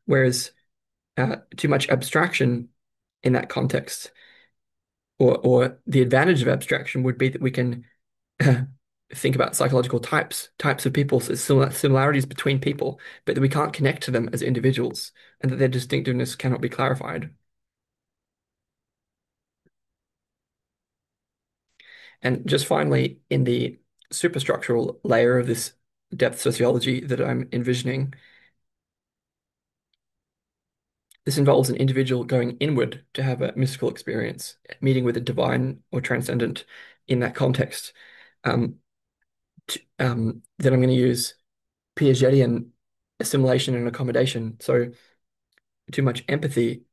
Whereas too much abstraction in that context, or the advantage of abstraction would be that we can think about psychological types of people, so similarities between people, but that we can't connect to them as individuals, and that their distinctiveness cannot be clarified. And just finally, in the superstructural layer of this depth sociology that I'm envisioning, this involves an individual going inward to have a mystical experience, meeting with the divine or transcendent in that context. Um, that I'm going to use. Piagetian assimilation and accommodation. So too much empathy.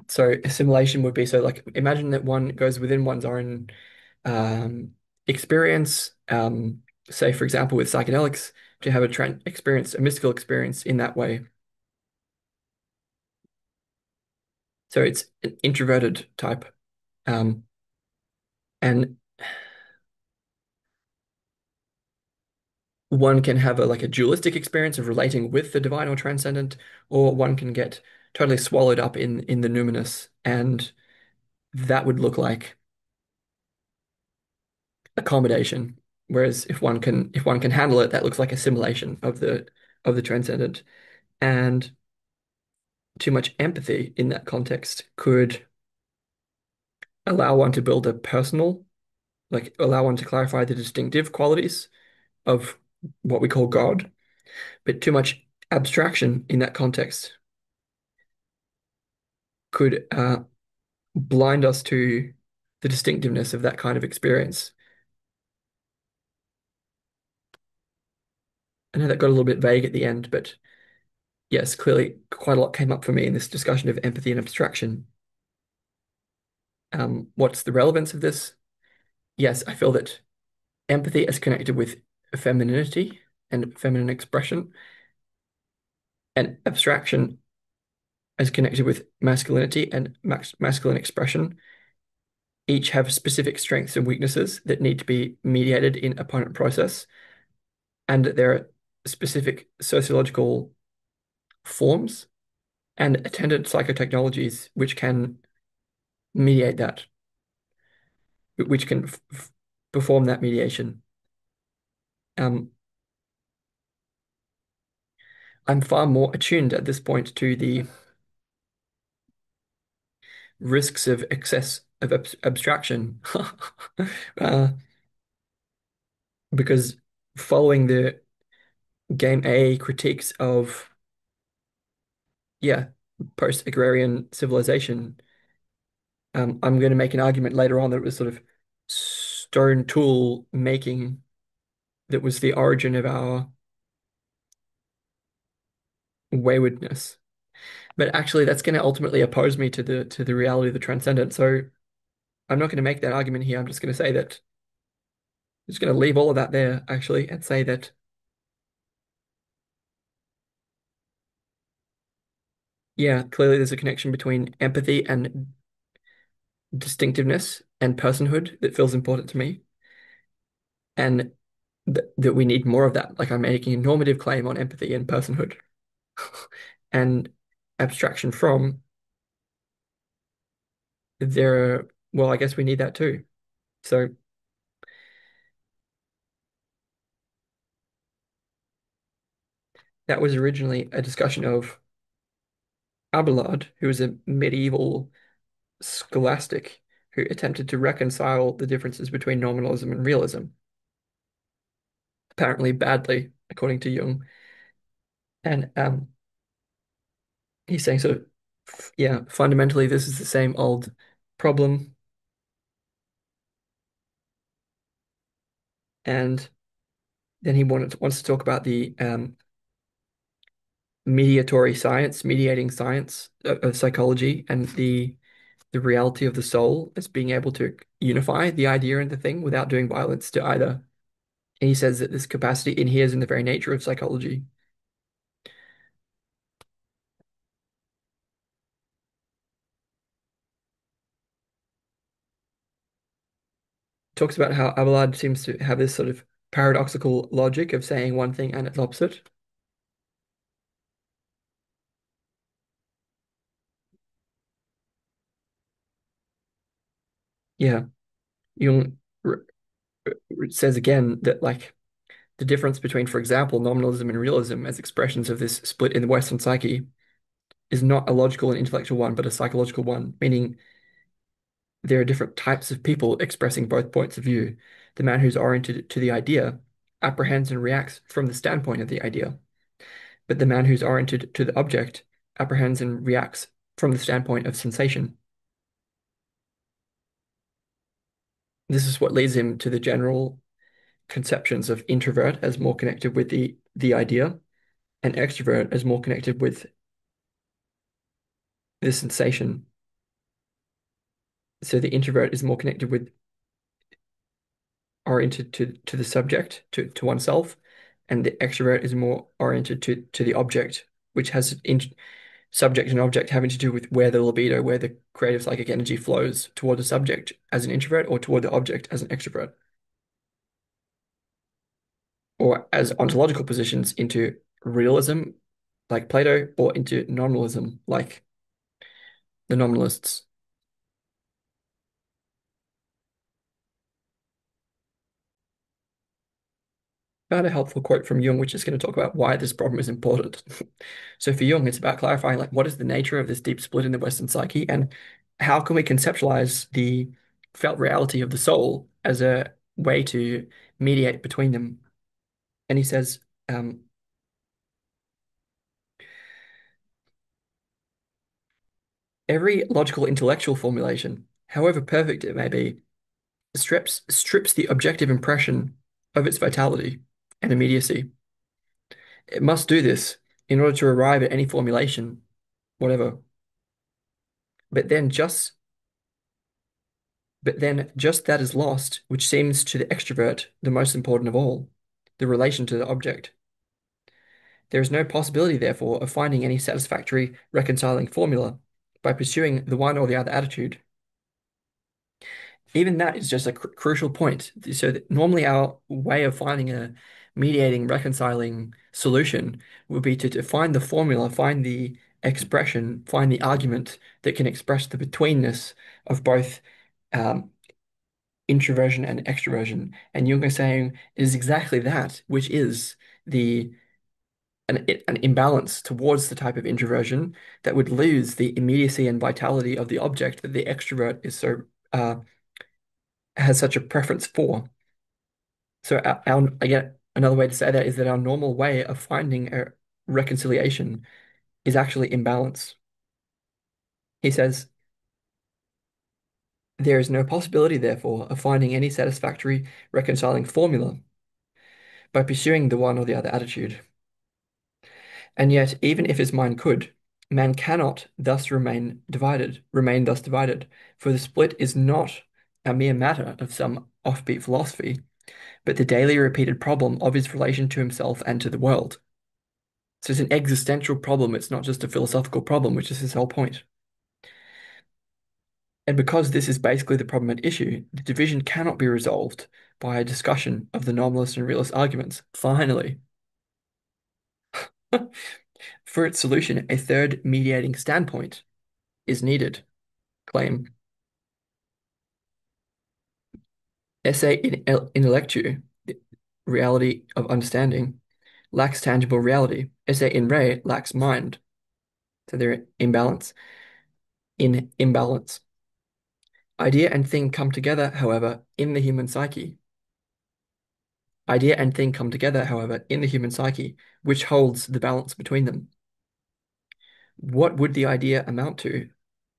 So assimilation would be so like imagine that one goes within one's own experience. Say for example with psychedelics to have a experience, a mystical experience in that way. So it's an introverted type. Um, and one can have a like a dualistic experience of relating with the divine or transcendent, or one can get totally swallowed up in the numinous, and that would look like accommodation. Whereas if one can handle it, that looks like assimilation of the transcendent. And too much empathy in that context could allow one to build a personal, like allow one to clarify the distinctive qualities of what we call God, but too much abstraction in that context could blind us to the distinctiveness of that kind of experience. I know that got a little bit vague at the end, but yes, clearly quite a lot came up for me in this discussion of empathy and abstraction. What's the relevance of this? Yes, I feel that empathy is connected with femininity and feminine expression, and abstraction is connected with masculinity and masculine expression. Each have specific strengths and weaknesses that need to be mediated in opponent process, and there are specific sociological forms and attendant psychotechnologies which can mediate that, which can perform that mediation. Um, I'm far more attuned at this point to the risks of excess of abstraction uh, because following the game A critiques of yeah post-agrarian civilization, I'm going to make an argument later on that it was sort of stone tool making that was the origin of our waywardness. But actually, that's going to ultimately oppose me to the reality of the transcendent. So I'm not going to make that argument here. I'm just going to say that I'm just going to leave all of that there actually and say that yeah, clearly there's a connection between empathy and distinctiveness and personhood that feels important to me, and that we need more of that. Like I'm making a normative claim on empathy and personhood, and abstraction from there. Well, I guess we need that too. So that was originally a discussion of Abelard, who was a medieval scholastic who attempted to reconcile the differences between nominalism and realism, apparently badly, according to Jung. And he's saying so, yeah, fundamentally, this is the same old problem. And then he wants to talk about the mediatory science, mediating science of psychology, and the reality of the soul as being able to unify the idea and the thing without doing violence to either. And he says that this capacity inheres in the very nature of psychology. Talks about how Abelard seems to have this sort of paradoxical logic of saying one thing and its opposite. Yeah, Jung says again that like the difference between, for example, nominalism and realism as expressions of this split in the Western psyche is not a logical and intellectual one, but a psychological one, meaning there are different types of people expressing both points of view. The man who's oriented to the idea apprehends and reacts from the standpoint of the idea, but the man who's oriented to the object apprehends and reacts from the standpoint of sensation. This is what leads him to the general conceptions of introvert as more connected with the idea, and extrovert as more connected with the sensation. So the introvert is more connected with oriented to the subject, to oneself, and the extrovert is more oriented to the object, which has subject and object having to do with where the libido, where the creative psychic energy flows toward the subject as an introvert or toward the object as an extrovert, or as ontological positions into realism, like Plato, or into nominalism, like the nominalists. Found a helpful quote from Jung, which is going to talk about why this problem is important. So for Jung, it's about clarifying like what is the nature of this deep split in the Western psyche, and how can we conceptualize the felt reality of the soul as a way to mediate between them. And he says, every logical intellectual formulation, however perfect it may be, strips the objective impression of its vitality and immediacy. It must do this in order to arrive at any formulation, whatever. But then just but then just that is lost, which seems to the extrovert the most important of all, the relation to the object. There is no possibility, therefore, of finding any satisfactory reconciling formula by pursuing the one or the other attitude. Even that is just a crucial point. So that normally our way of finding a mediating, reconciling solution would be to find the formula, find the expression, find the argument that can express the betweenness of both um, introversion and extroversion. And Jung is saying it is exactly that, which is the an imbalance towards the type of introversion that would lose the immediacy and vitality of the object that the extrovert is so has such a preference for. So again, another way to say that is that our normal way of finding a reconciliation is actually imbalance. He says, there is no possibility, therefore, of finding any satisfactory reconciling formula by pursuing the one or the other attitude. And yet, even if his mind could, man cannot thus remain thus divided, for the split is not a mere matter of some offbeat philosophy, but the daily repeated problem of his relation to himself and to the world. So it's an existential problem. It's not just a philosophical problem, which is his whole point. And because this is basically the problem at issue, the division cannot be resolved by a discussion of the nominalist and realist arguments. Finally, for its solution, a third mediating standpoint is needed. Claim. Esse in intellectu, the reality of understanding, lacks tangible reality. Esse in re lacks mind. So they're imbalance. In imbalance. Idea and thing come together, however, in the human psyche. Idea and thing come together, however, in the human psyche, which holds the balance between them. What would the idea amount to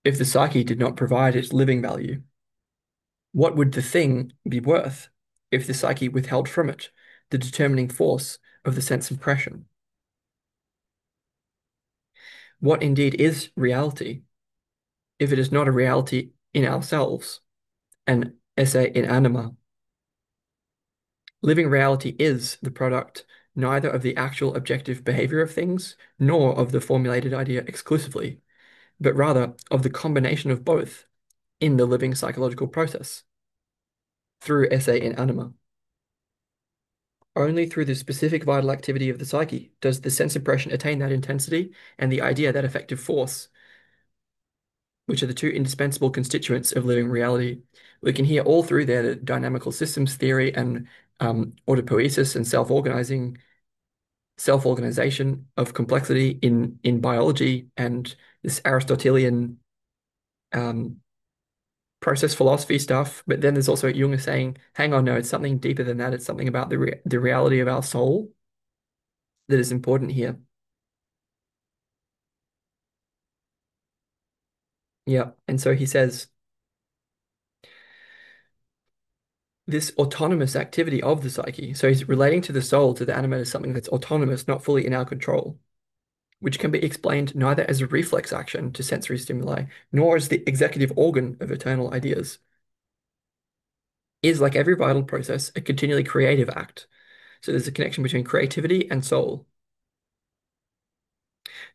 if the psyche did not provide its living value? What would the thing be worth if the psyche withheld from it the determining force of the sense impression? What indeed is reality if it is not a reality in ourselves, an esse in anima? Living reality is the product neither of the actual objective behavior of things nor of the formulated idea exclusively, but rather of the combination of both in the living psychological process through esse in anima. Only through the specific vital activity of the psyche does the sense impression attain that intensity and the idea that effective force, which are the two indispensable constituents of living reality. We can hear all through there the dynamical systems theory and autopoiesis and self-organization of complexity in biology and this Aristotelian um, process philosophy stuff. But then there's also Jung is saying, hang on, no, it's something deeper than that. It's something about the reality of our soul that is important here. Yeah. And so he says, this autonomous activity of the psyche. So he's relating to the soul, to the animate, as something that's autonomous, not fully in our control, which can be explained neither as a reflex action to sensory stimuli, nor as the executive organ of eternal ideas, is, like every vital process, a continually creative act. So there's a connection between creativity and soul.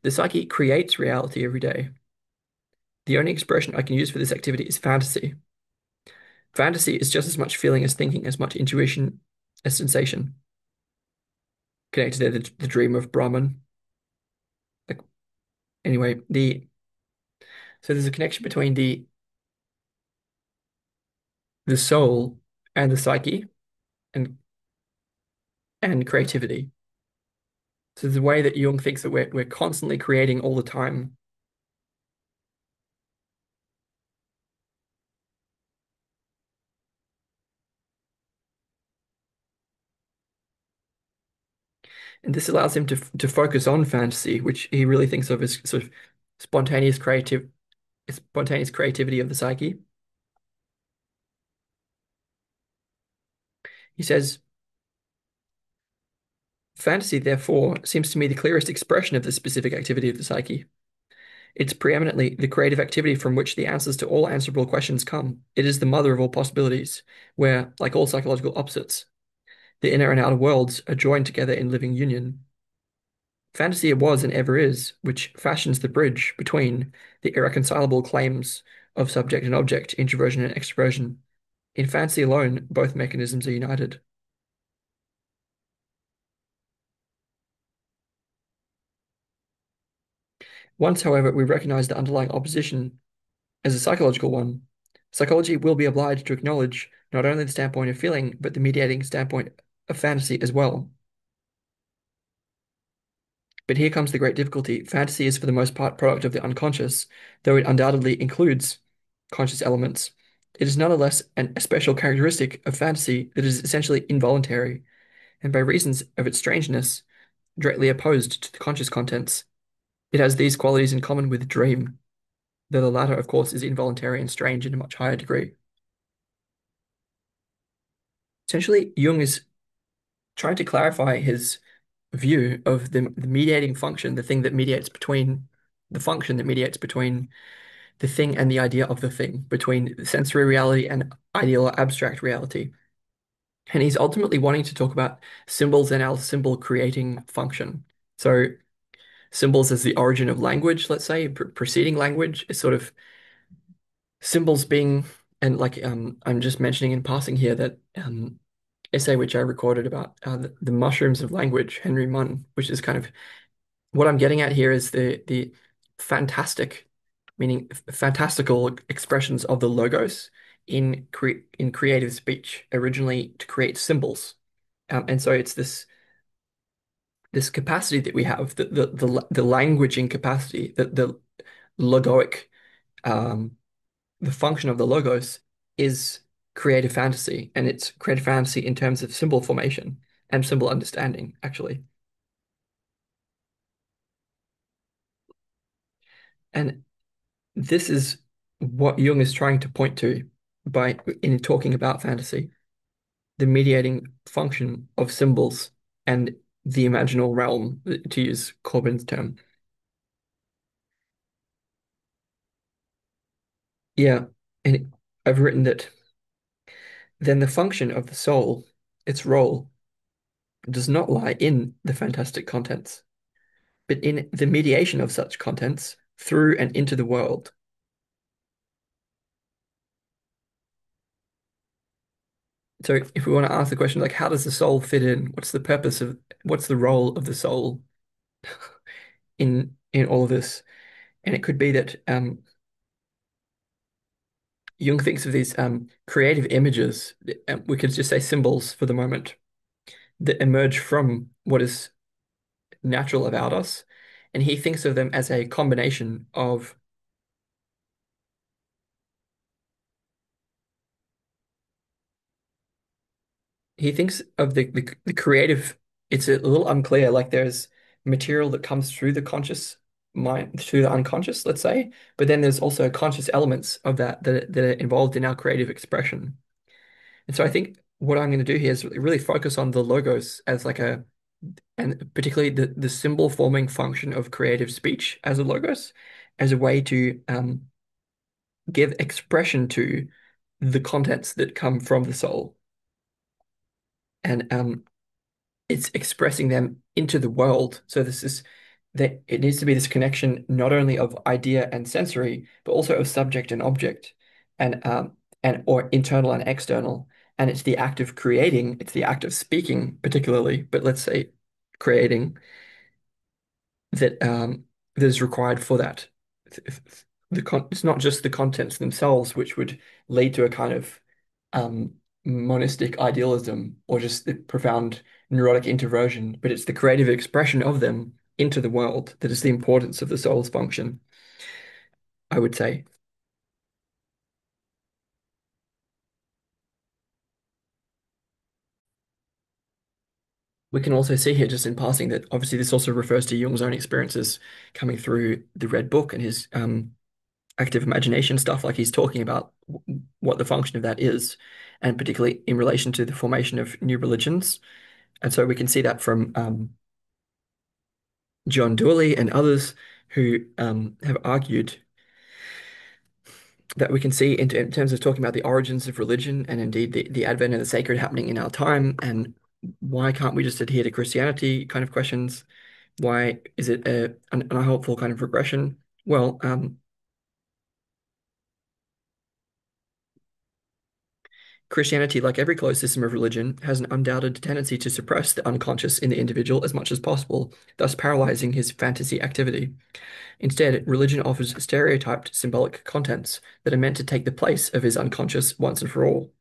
The psyche creates reality every day. The only expression I can use for this activity is fantasy. Fantasy is just as much feeling as thinking, as much intuition as sensation. Connected there, the dream of Brahman. Like, anyway, so there's a connection between the soul and the psyche and creativity. So there's a way that Jung thinks that we're constantly creating all the time. And this allows him to focus on fantasy, which he really thinks of as sort of spontaneous creative spontaneous creativity of the psyche. He says, fantasy, therefore, seems to me the clearest expression of the specific activity of the psyche. It's preeminently the creative activity from which the answers to all answerable questions come. It is the mother of all possibilities, where, like all psychological opposites, the inner and outer worlds are joined together in living union. Fantasy it was and ever is, which fashions the bridge between the irreconcilable claims of subject and object, introversion and extraversion. In fantasy alone, both mechanisms are united. Once, however, we recognize the underlying opposition as a psychological one, psychology will be obliged to acknowledge not only the standpoint of feeling, but the mediating standpoint of fantasy as well. But here comes the great difficulty. Fantasy is for the most part product of the unconscious, though it undoubtedly includes conscious elements. It is nonetheless a special characteristic of fantasy that is essentially involuntary, and by reasons of its strangeness, directly opposed to the conscious contents. It has these qualities in common with dream, though the latter, of course, is involuntary and strange in a much higher degree. Essentially, Jung is trying to clarify his view of the mediating function, the thing that mediates between the function that mediates between the thing and the idea of the thing, between sensory reality and ideal or abstract reality. And he's ultimately wanting to talk about symbols and our symbol creating function. So symbols as the origin of language, let's say, preceding language is sort of symbols being, and like I'm just mentioning in passing here that essay which I recorded about the mushrooms of language, Henry Munn, which is kind of what I'm getting at here is the fantastic, meaning fantastical expressions of the logos in creative speech, originally to create symbols. And so it's this capacity that we have, the languaging capacity, the logoic, um, the function of the logos is creative fantasy, and it's creative fantasy in terms of symbol formation and symbol understanding, actually. And this is what Jung is trying to point to by in talking about fantasy, the mediating function of symbols and the imaginal realm, to use Corbyn's term. Yeah, and I've written that then the function of the soul, its role, does not lie in the fantastic contents, but in the mediation of such contents through and into the world. So if we want to ask the question, like, how does the soul fit in? What's the role of the soul in all of this? And it could be that Jung thinks of these creative images, we could just say symbols for the moment, that emerge from what is natural about us. And he thinks of them as a combination of, he thinks of the creative, it's a little unclear, like there's material that comes through the conscious mind, through the unconscious, let's say, but then there's also conscious elements of that are involved in our creative expression. And so I think what I'm going to do here is really focus on the logos as like and particularly the symbol forming function of creative speech as a logos, as a way to give expression to the contents that come from the soul. And it's expressing them into the world. So this is that it needs to be this connection not only of idea and sensory, but also of subject and object, and or internal and external. And it's the act of creating, it's the act of speaking, particularly, but let's say creating that is required for that. It's not just the contents themselves, which would lead to a kind of um, monistic idealism or just the profound neurotic introversion, but it's the creative expression of them into the world that is the importance of the soul's function, I would say. We can also see here, just in passing, that obviously this also refers to Jung's own experiences coming through the Red Book and his active imagination stuff, like he's talking about what the function of that is, and particularly in relation to the formation of new religions. And so we can see that from John Dewey and others who have argued that we can see in terms of talking about the origins of religion and indeed the advent of the sacred happening in our time, and why can't we just adhere to Christianity kind of questions? Why is it an unhelpful kind of regression? Well, Christianity, like every closed system of religion, has an undoubted tendency to suppress the unconscious in the individual as much as possible, thus paralyzing his fantasy activity. Instead, religion offers stereotyped symbolic contents that are meant to take the place of his unconscious once and for all.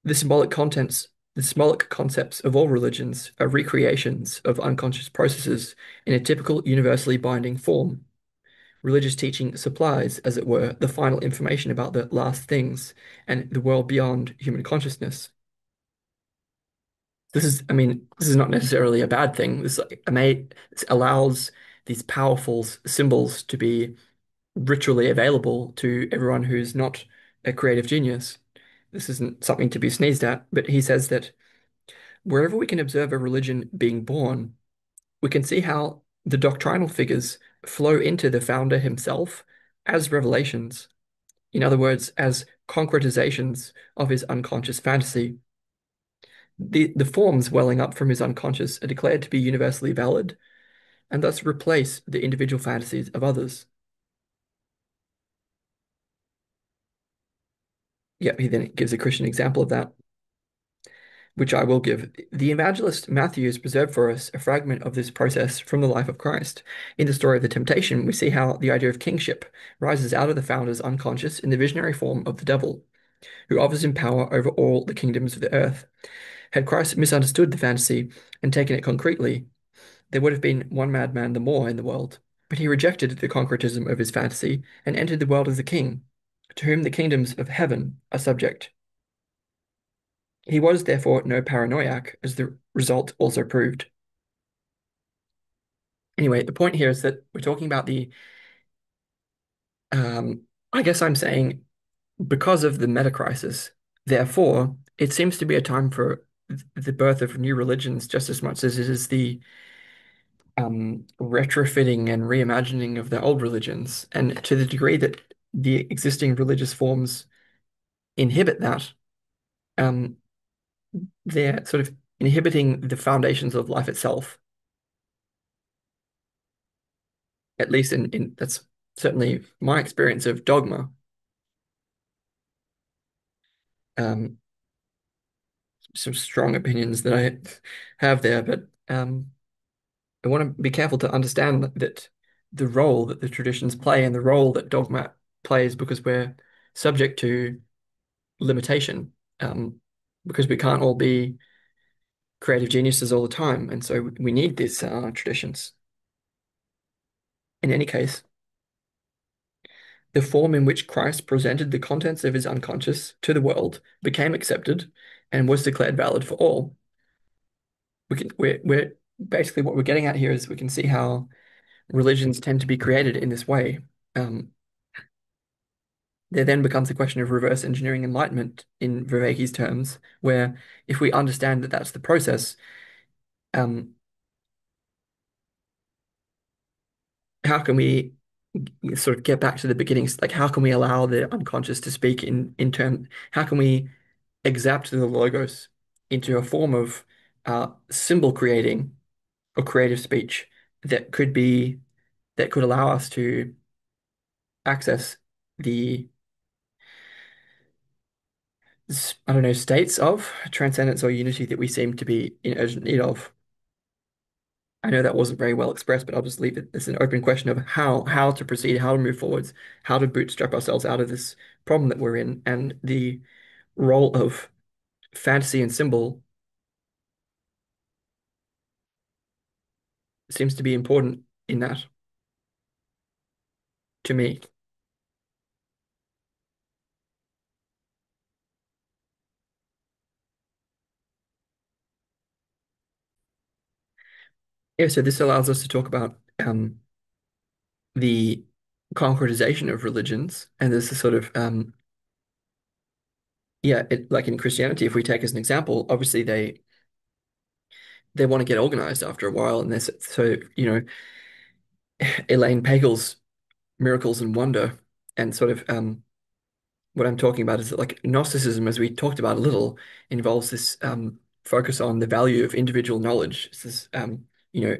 The symbolic contents, the symbolic concepts of all religions are recreations of unconscious processes in a typical universally binding form. Religious teaching supplies, as it were, the final information about the last things and the world beyond human consciousness. I mean, this is not necessarily a bad thing. This allows these powerful symbols to be ritually available to everyone who's not a creative genius. This isn't something to be sneezed at, but he says that wherever we can observe a religion being born, we can see how the doctrinal figures flow into the founder himself as revelations. In other words, as concretizations of his unconscious fantasy. The forms welling up from his unconscious are declared to be universally valid and thus replace the individual fantasies of others. Yet he then gives a Christian example of that, which I will give. The evangelist Matthew has preserved for us a fragment of this process from the life of Christ. In the story of the temptation, we see how the idea of kingship rises out of the founder's unconscious in the visionary form of the devil, who offers him power over all the kingdoms of the earth. Had Christ misunderstood the fantasy and taken it concretely, there would have been one madman the more in the world. But he rejected the concretism of his fantasy and entered the world as a king, to whom the kingdoms of heaven are subject. He was therefore no paranoiac, as the result also proved. Anyway, the point here is that we're talking about I guess I'm saying because of the meta crisis, therefore, it seems to be a time for the birth of new religions just as much as it is the retrofitting and reimagining of the old religions. And to the degree that the existing religious forms inhibit that, um, they're sort of inhibiting the foundations of life itself. At least in that's certainly my experience of dogma. Um, some strong opinions that I have there, but I want to be careful to understand that the role that the traditions play and the role that dogma plays because we're subject to limitation, because we can't all be creative geniuses all the time, and so we need these traditions. In any case, the form in which Christ presented the contents of his unconscious to the world became accepted and was declared valid for all. We're basically what we're getting at here is we can see how religions tend to be created in this way. Um, there then becomes a question of reverse engineering enlightenment in Viveki's terms, where if we understand that that's the process, um, how can we sort of get back to the beginnings? Like, how can we allow the unconscious to speak in term? How can we exact the logos into a form of symbol creating or creative speech that could be that could allow us to access the I don't know, states of transcendence or unity that we seem to be in urgent need of. I know that wasn't very well expressed, but I'll just leave it as an open question of how to proceed, how to move forwards, how to bootstrap ourselves out of this problem that we're in, and the role of fantasy and symbol seems to be important in that to me. Yeah, so this allows us to talk about the concretization of religions, and there's a sort of yeah, like in Christianity, if we take as an example, obviously they want to get organized after a while, and there's so Elaine Pagels' Miracles and Wonder, and sort of what I'm talking about is that like Gnosticism, as we talked about a little, involves this focus on the value of individual knowledge. It's this you know,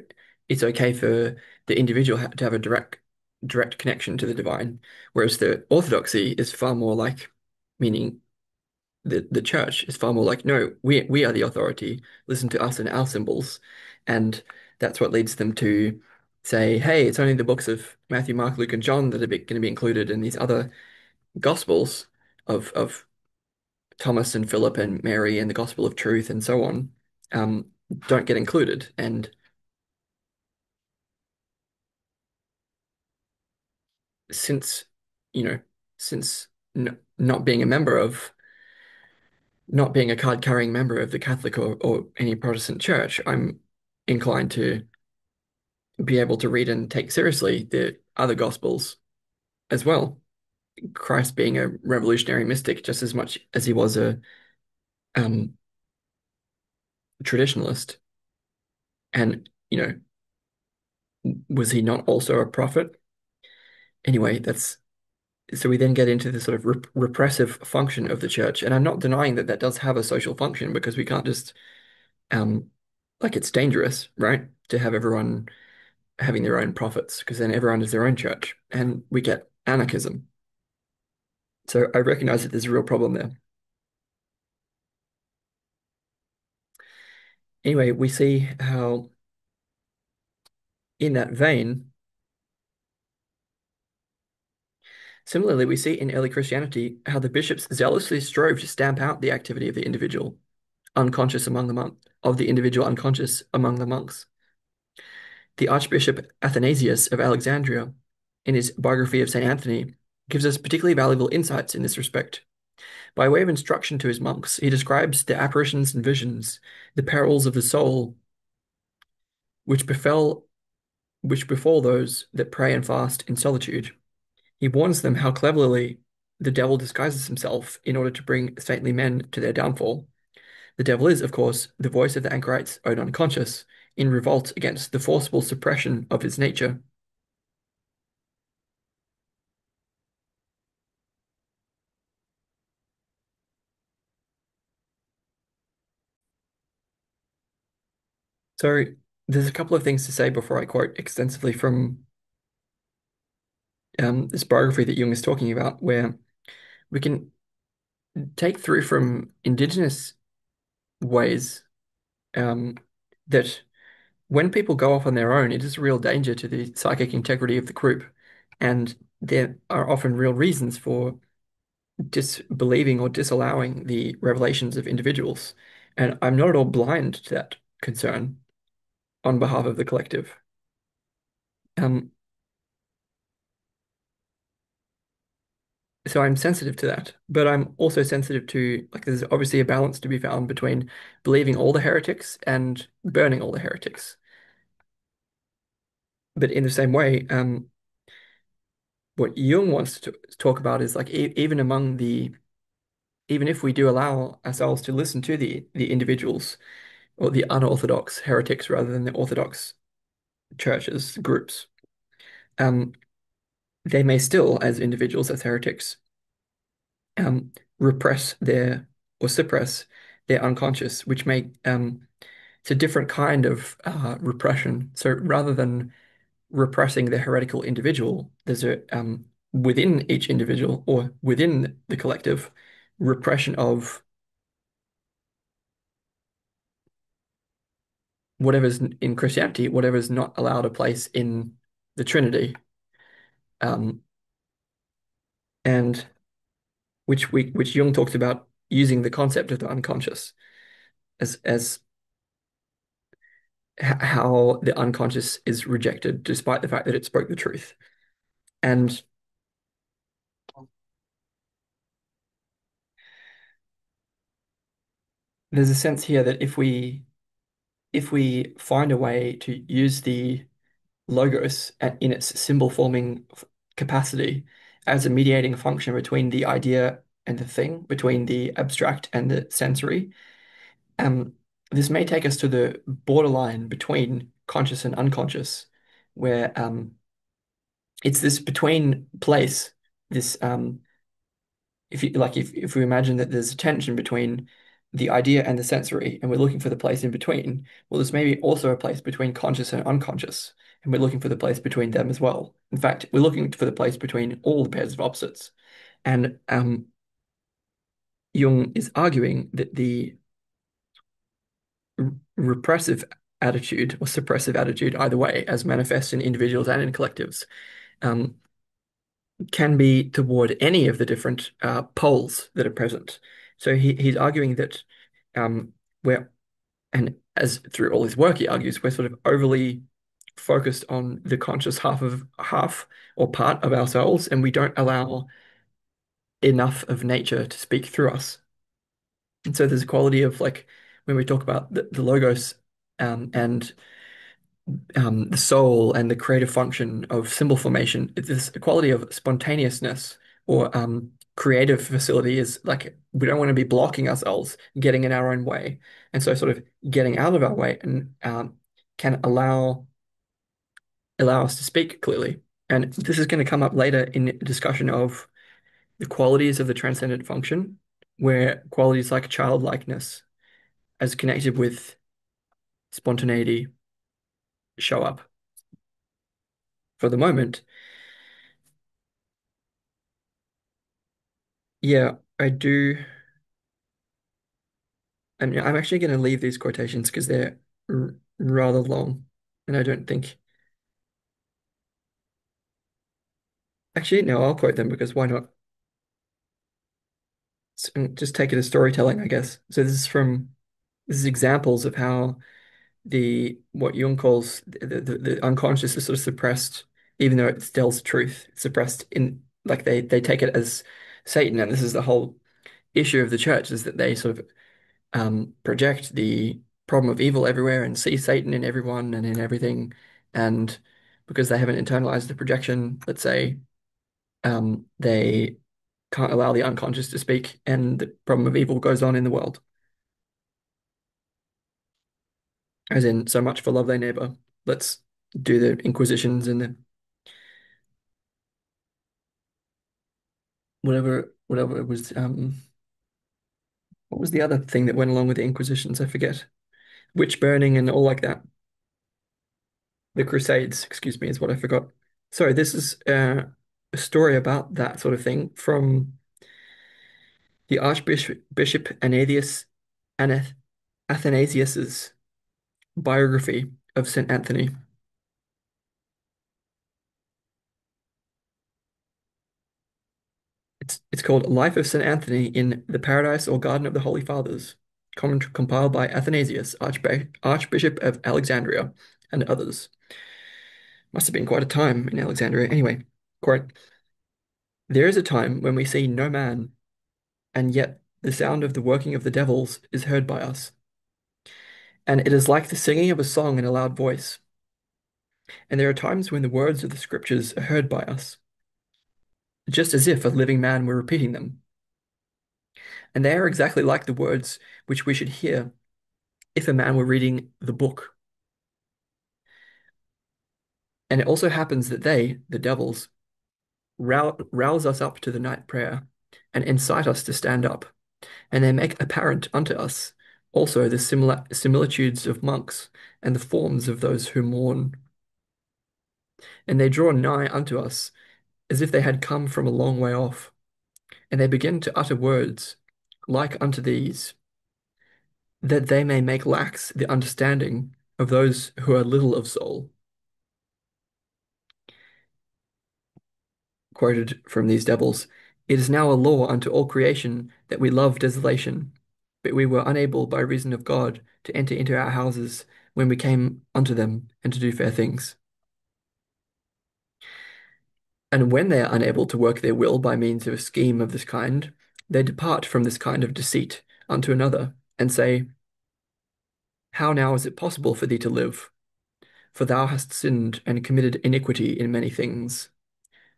it's okay for the individual to have a direct connection to the divine, whereas the orthodoxy is far more like, meaning the church is far more like, no, we are the authority. Listen to us and our symbols, and that's what leads them to say, hey, it's only the books of Matthew, Mark, Luke, and John that are going to be included, and these other gospels of Thomas and Philip and Mary and the Gospel of Truth and so on um, don't get included. And since you know, since n not being a member of not being a card-carrying member of the Catholic or any Protestant church, I'm inclined to be able to read and take seriously the other gospels as well. Christ being a revolutionary mystic just as much as he was a um, traditionalist. And, was he not also a prophet? Anyway, that's so we then get into the sort of repressive function of the church. And I'm not denying that that does have a social function because we can't just, um, like it's dangerous, right? To have everyone having their own prophets because then everyone is their own church and we get anarchism. So I recognize that there's a real problem there. Anyway, we see how in that vein, similarly, we see in early Christianity how the bishops zealously strove to stamp out the activity of the individual unconscious among the monk of the individual unconscious among the monks. The Archbishop Athanasius of Alexandria, in his biography of St. Anthony, gives us particularly valuable insights in this respect. By way of instruction to his monks, he describes the apparitions and visions, the perils of the soul, which befell which befall those that pray and fast in solitude. He warns them how cleverly the devil disguises himself in order to bring saintly men to their downfall. The devil is, of course, the voice of the anchorite's own unconscious, in revolt against the forcible suppression of his nature. So there's a couple of things to say before I quote extensively from this biography that Jung is talking about, where we can take through from indigenous ways um, that when people go off on their own, it is a real danger to the psychic integrity of the group. And there are often real reasons for disbelieving or disallowing the revelations of individuals. And I'm not at all blind to that concern on behalf of the collective. Um, so I'm sensitive to that, but I'm also sensitive to like there's obviously a balance to be found between believing all the heretics and burning all the heretics. But in the same way, what Jung wants to talk about is like even among the even if we do allow ourselves to listen to the individuals or the unorthodox heretics rather than the orthodox churches groups, um, they may still, as individuals, as heretics, repress their or suppress their unconscious, which may it's a different kind of repression. So rather than repressing the heretical individual, there's a within each individual or within the collective repression of whatever's in Christianity, whatever's not allowed a place in the Trinity, um, and which Jung talks about using the concept of the unconscious as how the unconscious is rejected despite the fact that it spoke the truth. And there's a sense here that if we find a way to use the logos in its symbol forming capacity as a mediating function between the idea and the thing, between the abstract and the sensory, um, this may take us to the borderline between conscious and unconscious, where it's this between place, this if you like if we imagine that there's a tension between the idea and the sensory and we're looking for the place in between, well there's maybe also a place between conscious and unconscious and we're looking for the place between them as well. In fact, we're looking for the place between all the pairs of opposites. And Jung is arguing that the repressive attitude or suppressive attitude, either way, as manifest in individuals and in collectives, um, can be toward any of the different poles that are present. So he's arguing that um, we're, and as through all his work, he argues we're sort of overly focused on the conscious half or part of ourselves, and we don't allow enough of nature to speak through us. And so there's a quality of like when we talk about the logos and the soul and the creative function of symbol formation, it's this quality of spontaneousness or creative facility is like we don't want to be blocking ourselves, getting in our own way. And so sort of getting out of our way and can allow us to speak clearly. And this is going to come up later in a discussion of the qualities of the transcendent function, where qualities like childlikeness as connected with spontaneity show up. For the moment, yeah, I do. I mean, I'm actually going to leave these quotations because they're r rather long, and I don't think. Actually, no, I'll quote them because why not? Just take it as storytelling, I guess. So this is examples of how the what Jung calls the unconscious is sort of suppressed, even though it tells the truth. It's suppressed in like they take it as Satan, and this is the whole issue of the church is that they sort of project the problem of evil everywhere and see Satan in everyone and in everything. And because they haven't internalized the projection, let's say, they can't allow the unconscious to speak, and the problem of evil goes on in the world. As in, so much for love thy neighbor. Let's do the inquisitions and the whatever it was. What was the other thing that went along with the inquisitions? I forget. Witch burning and all like that. The Crusades, excuse me, is what I forgot. Sorry, this is a story about that sort of thing from the Archbishop Anath Athanasius's biography of Saint Anthony. It's called Life of Saint Anthony in the Paradise or Garden of the Holy Fathers, compiled by Athanasius, Archbishop of Alexandria, and others. Must have been quite a time in Alexandria. Anyway, quote, there is a time when we see no man, and yet the sound of the working of the devils is heard by us. And it is like the singing of a song in a loud voice. And there are times when the words of the scriptures are heard by us. just as if a living man were repeating them. And they are exactly like the words which we should hear if a man were reading the book. And it also happens that they, the devils, rouse us up to the night prayer and incite us to stand up, and they make apparent unto us also the similitudes of monks and the forms of those who mourn. And they draw nigh unto us as if they had come from a long way off, and they begin to utter words like unto these, that they may make lax the understanding of those who are little of soul. Quoted from these devils, it is now a law unto all creation that we love desolation, but we were unable by reason of God to enter into our houses when we came unto them and to do fair things. And when they are unable to work their will by means of a scheme of this kind, they depart from this kind of deceit unto another, and say, how now is it possible for thee to live? For thou hast sinned and committed iniquity in many things.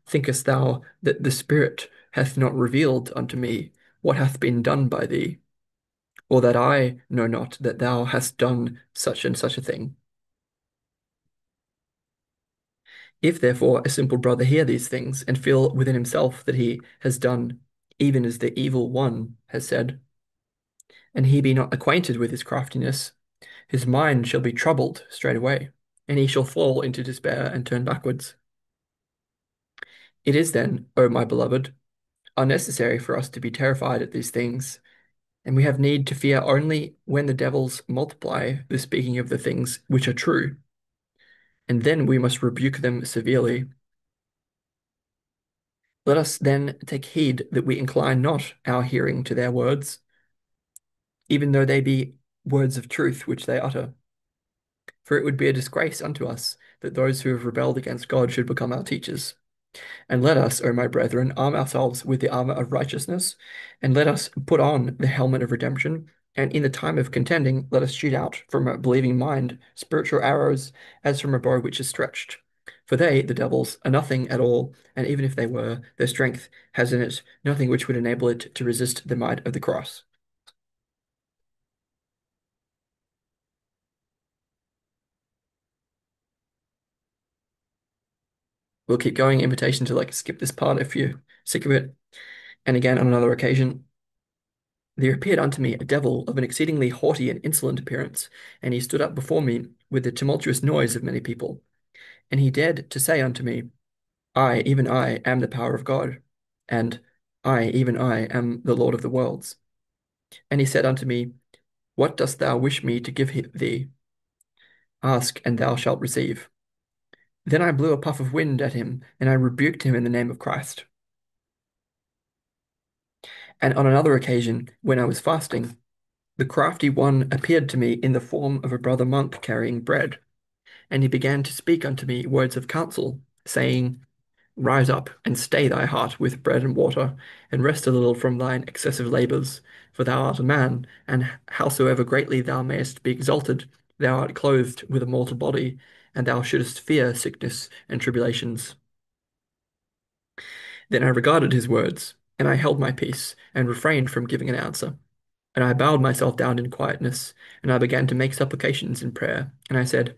Thinkest thou that the Spirit hath not revealed unto me what hath been done by thee, or that I know not that thou hast done such and such a thing? If therefore a simple brother hear these things and feel within himself that he has done even as the evil one has said, and he be not acquainted with his craftiness, his mind shall be troubled straightway, and he shall fall into despair and turn backwards. It is then, O my beloved, unnecessary for us to be terrified at these things, and we have need to fear only when the devils multiply the speaking of the things which are true, and then we must rebuke them severely. Let us then take heed that we incline not our hearing to their words, even though they be words of truth which they utter. For it would be a disgrace unto us that those who have rebelled against God should become our teachers. And let us, O my brethren, arm ourselves with the armor of righteousness, and let us put on the helmet of redemption, and in the time of contending, let us shoot out from a believing mind spiritual arrows as from a bow which is stretched. For they, the devils, are nothing at all, and even if they were, their strength has in it nothing which would enable it to resist the might of the cross. We'll keep going. Invitation to skip this part if you're sick of it. And again, on another occasion, there appeared unto me a devil of an exceedingly haughty and insolent appearance, and he stood up before me with the tumultuous noise of many people. And he dared to say unto me, I, even I, am the power of God, and I, even I, am the Lord of the worlds. And he said unto me, what dost thou wish me to give thee? Ask, and thou shalt receive. Then I blew a puff of wind at him, and I rebuked him in the name of Christ. And on another occasion, when I was fasting, the crafty one appeared to me in the form of a brother monk carrying bread. And he began to speak unto me words of counsel, saying, rise up, and stay thy heart with bread and water, and rest a little from thine excessive labours. For thou art a man, and howsoever greatly thou mayest be exalted, thou art clothed with a mortal body, and thou shouldest fear sickness and tribulations. Then I regarded his words, and I held my peace, and refrained from giving an answer. And I bowed myself down in quietness, and I began to make supplications in prayer. And I said,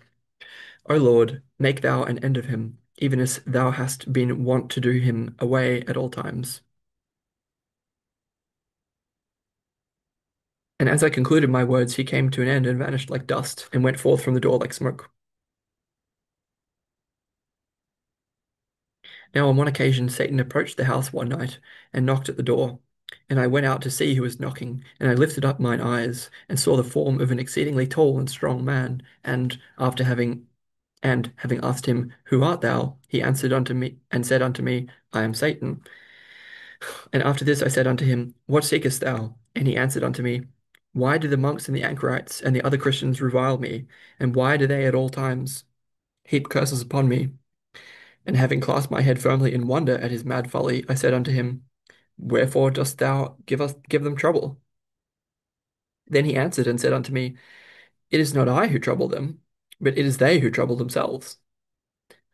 O Lord, make thou an end of him, even as thou hast been wont to do him away at all times. And as I concluded my words, he came to an end and vanished like dust, and went forth from the door like smoke. Now on one occasion Satan approached the house one night, and knocked at the door. And I went out to see who was knocking, and I lifted up mine eyes, and saw the form of an exceedingly tall and strong man, and having asked him, who art thou? He answered unto me, and said unto me, I am Satan. And after this I said unto him, what seekest thou? And he answered unto me, why do the monks and the anchorites and the other Christians revile me? And why do they at all times heap curses upon me? And having clasped my head firmly in wonder at his mad folly, I said unto him, wherefore dost thou give them trouble? Then he answered and said unto me, it is not I who trouble them, but it is they who trouble themselves.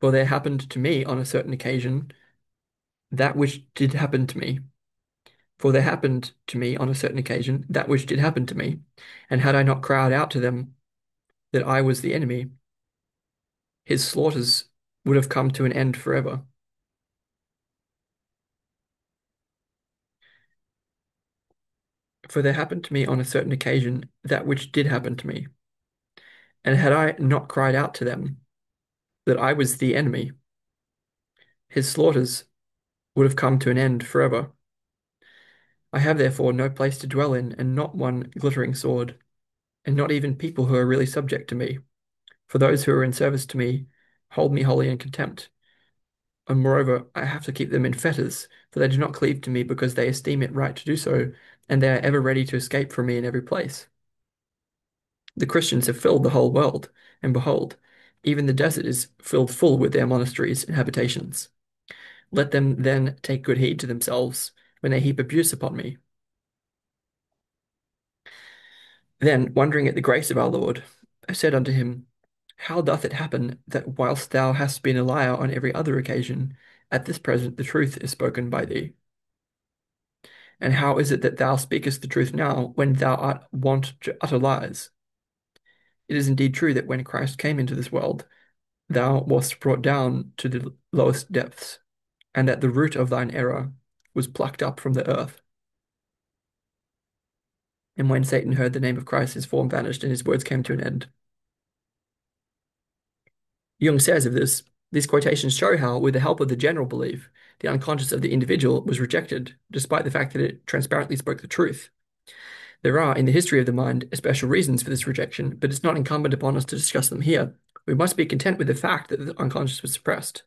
For there happened to me on a certain occasion that which did happen to me. For there happened to me on a certain occasion that which did happen to me, and had I not cried out to them that I was the enemy, his slaughters would have come to an end forever. For there happened to me on a certain occasion that which did happen to me, and had I not cried out to them that I was the enemy, his slaughters would have come to an end forever. I have therefore no place to dwell in, and not one glittering sword, and not even people who are really subject to me. For those who are in service to me hold me wholly in contempt. And moreover, I have to keep them in fetters, for they do not cleave to me because they esteem it right to do so, and they are ever ready to escape from me in every place. The Christians have filled the whole world, and behold, even the desert is filled full with their monasteries and habitations. Let them then take good heed to themselves when they heap abuse upon me. Then, wondering at the grace of our Lord, I said unto him, how doth it happen that whilst thou hast been a liar on every other occasion, at this present the truth is spoken by thee? And how is it that thou speakest the truth now, when thou art wont to utter lies? It is indeed true that when Christ came into this world, thou wast brought down to the lowest depths, and that the root of thine error was plucked up from the earth. And when Satan heard the name of Christ, his form vanished, and his words came to an end. Jung says of this, these quotations show how, with the help of the general belief, the unconscious of the individual was rejected, despite the fact that it transparently spoke the truth. There are, in the history of the mind, special reasons for this rejection, but it's not incumbent upon us to discuss them here. We must be content with the fact that the unconscious was suppressed.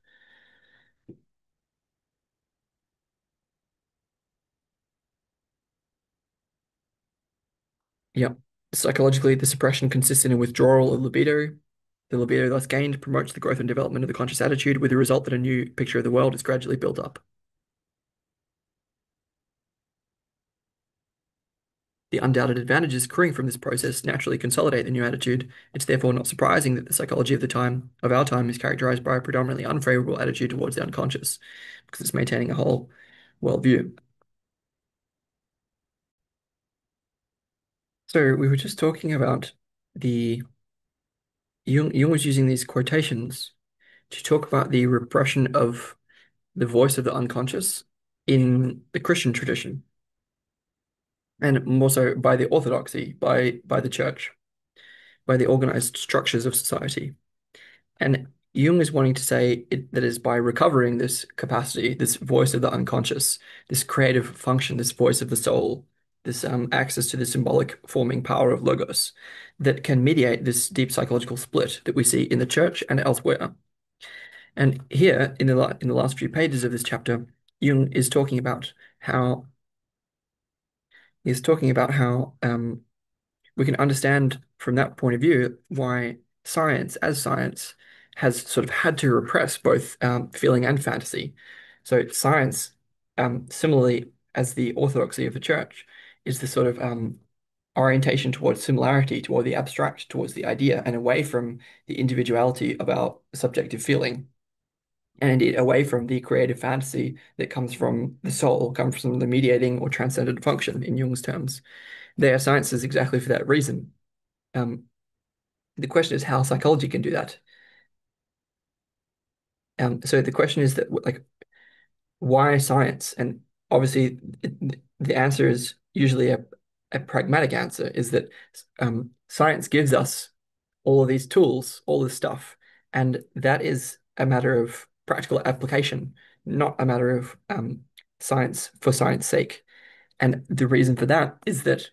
Yep. Psychologically, the suppression consists in a withdrawal of libido. The libido thus gained promotes the growth and development of the conscious attitude, with the result that a new picture of the world is gradually built up. The undoubted advantages accruing from this process naturally consolidate the new attitude. It's therefore not surprising that the psychology of our time is characterized by a predominantly unfavorable attitude towards the unconscious, because it's maintaining a whole worldview. So we were just talking about the Jung was using these quotations to talk about the repression of the voice of the unconscious in the Christian tradition, and more so by the orthodoxy, by the church, by the organized structures of society. And Jung is wanting to say that is by recovering this capacity, this voice of the unconscious, this creative function, this voice of the soul, this access to the symbolic forming power of logos that can mediate this deep psychological split that we see in the church and elsewhere. And here, in the last few pages of this chapter, Jung is talking about how we can understand from that point of view why science, has sort of had to repress both feeling and fantasy. So science, similarly as the orthodoxy of the church, is the sort of orientation towards similarity, toward the abstract, towards the idea, and away from the individuality of our subjective feeling. And indeed, away from the creative fantasy that comes from the soul, comes from the mediating or transcendent function in Jung's terms. They are sciences exactly for that reason. Um, the question is how psychology can do that. So the question is that like why science? And obviously the answer is usually a pragmatic answer, is that science gives us all of these tools, all this stuff, and that is a matter of practical application, not a matter of science for science sake. And the reason for that is that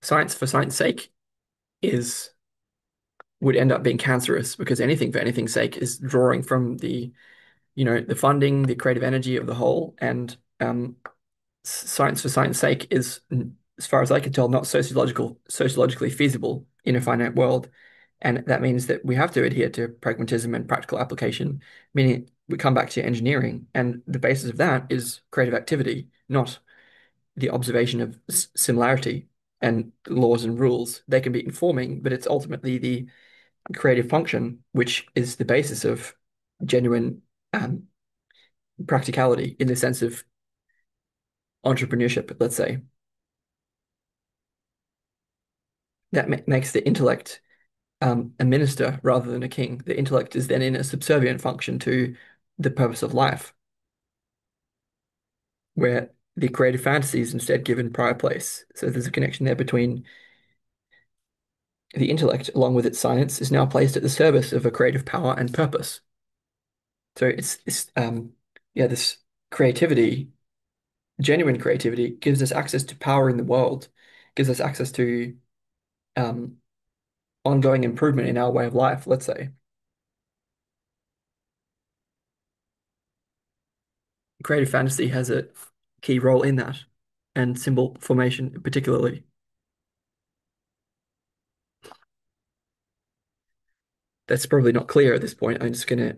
science for science sake is would end up being cancerous, because anything for anything's sake is drawing from the funding, the creative energy of the whole, and science for science sake is, as far as I can tell, not sociologically feasible in a finite world. And that means that we have to adhere to pragmatism and practical application, meaning we come back to engineering, and the basis of that is creative activity, not the observation of similarity and laws and rules. They can be informing, but it's ultimately the creative function which is the basis of genuine um, practicality in the sense of entrepreneurship, let's say, that ma makes the intellect a minister rather than a king. The intellect is then in a subservient function to the purpose of life, where the creative fantasy is instead given prior place. So there's a connection there between the intellect, along with its science, is now placed at the service of a creative power and purpose. So yeah, this creativity, genuine creativity, gives us access to power in the world, gives us access to um, ongoing improvement in our way of life, let's say. Creative fantasy has a key role in that, and symbol formation particularly. That's probably not clear at this point. I'm just gonna,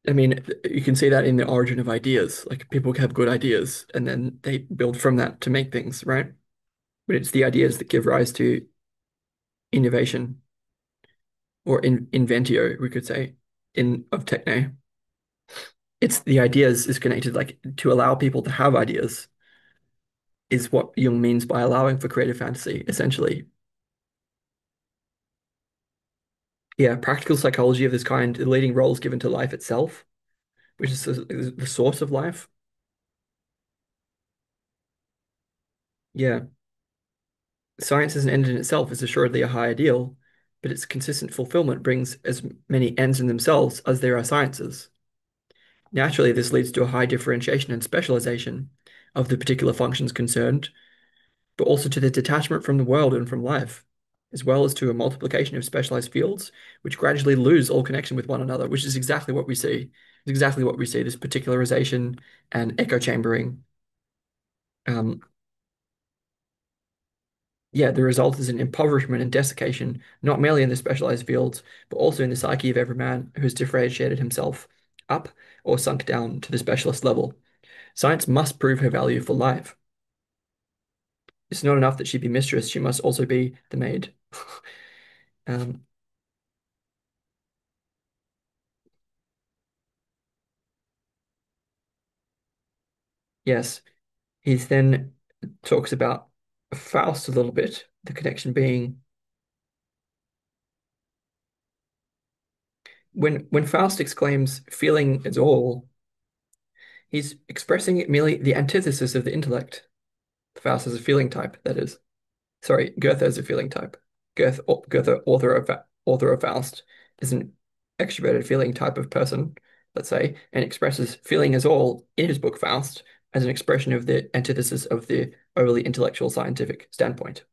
I mean, you can see that in the origin of ideas. Like people have good ideas and then they build from that to make things, right? But it's the ideas that give rise to innovation or inventio, we could say, in of techne. It's the ideas is connected, like to allow people to have ideas is what Jung means by allowing for creative fantasy, essentially. Yeah, practical psychology of this kind, the leading roles given to life itself, which is the source of life. Yeah, science as an end in itself is assuredly a high ideal, but its consistent fulfillment brings as many ends in themselves as there are sciences. Naturally, this leads to a high differentiation and specialization of the particular functions concerned, but also to the detachment from the world and from life, as well as to a multiplication of specialized fields, which gradually lose all connection with one another, which is exactly what we see. It's exactly what we see, this particularization and echo chambering. Um, yeah, the result is an impoverishment and desiccation, not merely in the specialized fields, but also in the psyche of every man who has differentiated himself up or sunk down to the specialist level. Science must prove her value for life. It's not enough that she be mistress, she must also be the maid. Um, yes, he then talks about Faust a little bit, the connection being when Faust exclaims, feeling is all, he's expressing merely the antithesis of the intellect. Faust is a feeling type, that is. Sorry, Goethe is a feeling type. Goethe, author of Faust, is an extroverted feeling type of person, let's say, and expresses feeling as all in his book Faust as an expression of the antithesis of the overly intellectual scientific standpoint.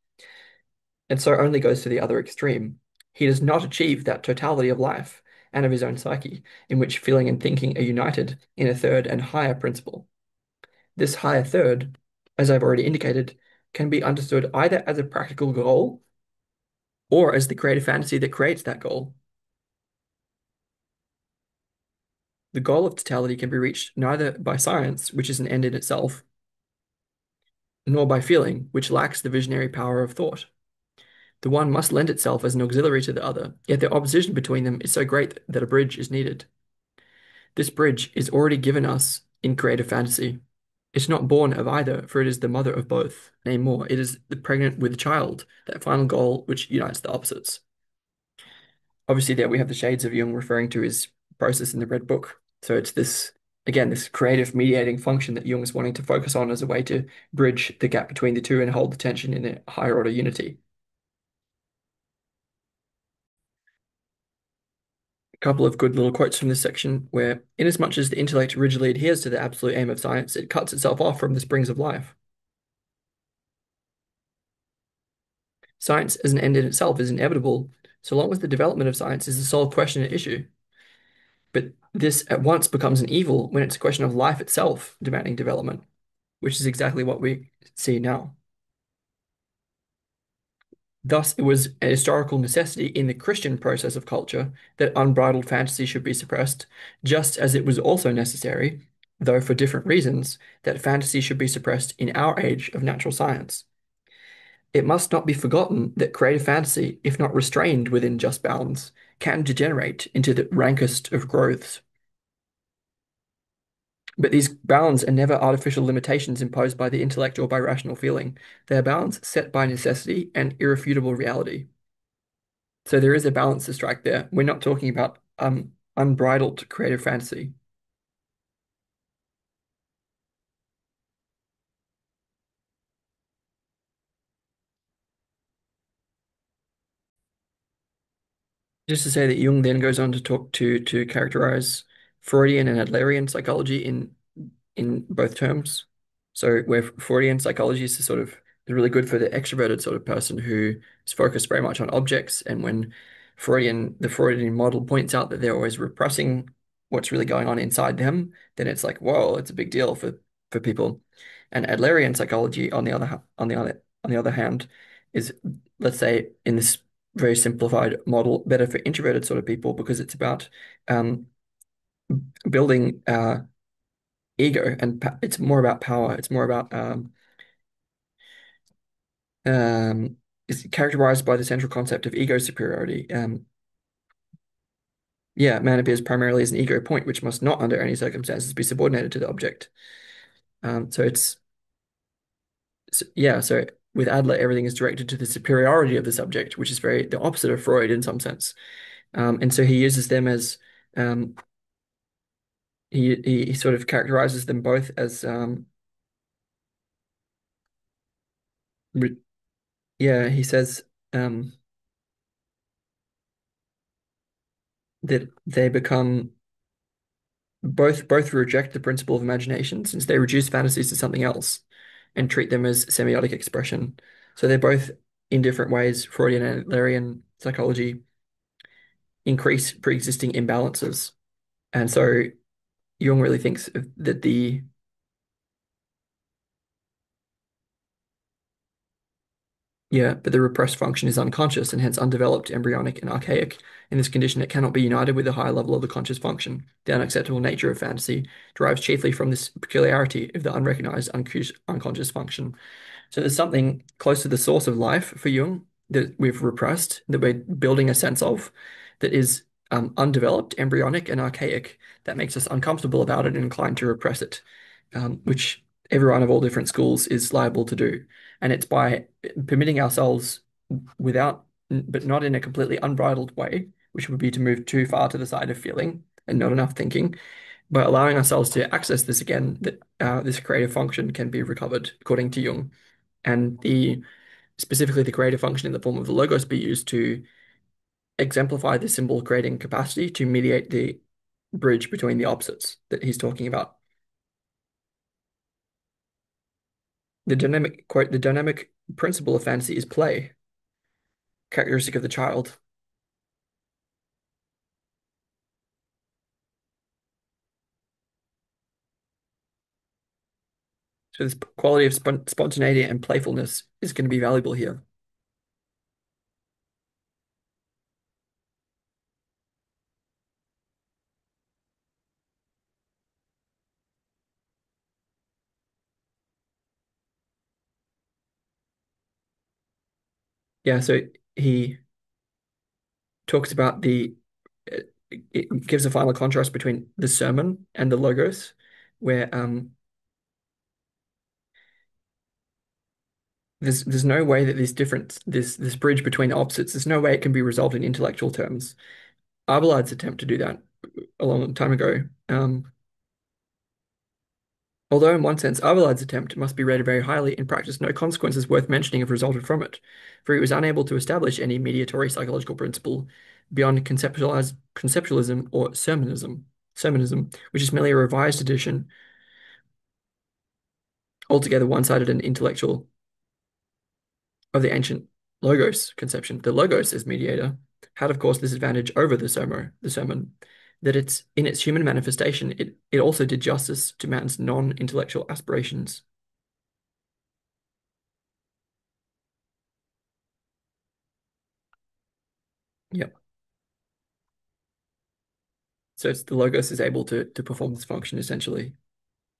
And so only goes to the other extreme. He does not achieve that totality of life and of his own psyche, in which feeling and thinking are united in a third and higher principle. This higher third, as I've already indicated, can be understood either as a practical goal or as the creative fantasy that creates that goal. The goal of totality can be reached neither by science, which is an end in itself, nor by feeling, which lacks the visionary power of thought. The one must lend itself as an auxiliary to the other, yet the opposition between them is so great that a bridge is needed. This bridge is already given us in creative fantasy. It's not born of either, for it is the mother of both. Nay, more, it is the pregnant with child, that final goal which unites the opposites. Obviously, there we have the shades of Jung referring to his process in the Red Book. So it's this, again, this creative mediating function that Jung is wanting to focus on as a way to bridge the gap between the two and hold the tension in a higher order unity. A couple of good little quotes from this section where, inasmuch as the intellect rigidly adheres to the absolute aim of science, it cuts itself off from the springs of life. Science as an end in itself is inevitable, so long as the development of science is the sole question at issue. But this at once becomes an evil when it's a question of life itself demanding development, which is exactly what we see now. Thus, it was a historical necessity in the Christian process of culture that unbridled fantasy should be suppressed, just as it was also necessary, though for different reasons, that fantasy should be suppressed in our age of natural science. It must not be forgotten that creative fantasy, if not restrained within just bounds, can degenerate into the rankest of growths. But these bounds are never artificial limitations imposed by the intellect or by rational feeling. They are bounds set by necessity and irrefutable reality. So there is a balance to strike there. We're not talking about unbridled creative fantasy. Just to say that Jung then goes on to talk to characterize Freudian and Adlerian psychology in both terms. So where Freudian psychology is sort of is really good for the extroverted sort of person who is focused very much on objects, and when the Freudian model points out that they're always repressing what's really going on inside them, then it's like, whoa, it's a big deal for people. And Adlerian psychology, on the other hand, is, let's say, in this very simplified model, better for introverted sort of people because it's about um, building ego, and it's more about power. It's more about it's characterized by the central concept of ego superiority. Yeah, man appears primarily as an ego point, which must not, under any circumstances, be subordinated to the object. So yeah. So with Adler, everything is directed to the superiority of the subject, which is very the opposite of Freud in some sense. And so he uses them as um, he sort of characterizes them both as re yeah. He says um, that they become both reject the principle of imagination since they reduce fantasies to something else and treat them as semiotic expression. So they're both in different ways, Freudian and Adlerian psychology increase pre-existing imbalances. And so Jung really thinks that the yeah, but the repressed function is unconscious and hence undeveloped, embryonic, and archaic. In this condition, it cannot be united with the higher level of the conscious function. The unacceptable nature of fantasy derives chiefly from this peculiarity of the unrecognized unconscious function. So there's something close to the source of life for Jung that we've repressed, that we're building a sense of, that is undeveloped, embryonic, and archaic, that makes us uncomfortable about it and inclined to repress it, which everyone of all different schools is liable to do. And it's by permitting ourselves without, but not in a completely unbridled way, which would be to move too far to the side of feeling and not enough thinking, by allowing ourselves to access this again, that this creative function can be recovered, according to Jung, and the specifically the creative function in the form of the logos be used to exemplify the symbol creating capacity to mediate the bridge between the opposites that he's talking about. The dynamic, quote, the dynamic principle of fantasy is play, characteristic of the child. So this quality of spontaneity and playfulness is going to be valuable here. Yeah, so he talks about it gives a final contrast between the sermon and the logos, where there's no way that this bridge between the opposites, there's no way it can be resolved in intellectual terms. Abelard's attempt to do that a long time ago. Although in one sense Abelard's attempt must be rated very highly, in practice no consequences worth mentioning have resulted from it, for he was unable to establish any mediatory psychological principle beyond conceptualism or sermonism, which is merely a revised edition, altogether one-sided and intellectual, of the ancient logos conception. The logos as mediator had, of course, this advantage over the sermon, that it's in its human manifestation, it also did justice to man's non-intellectual aspirations. Yep. So it's the logos is able to perform this function essentially,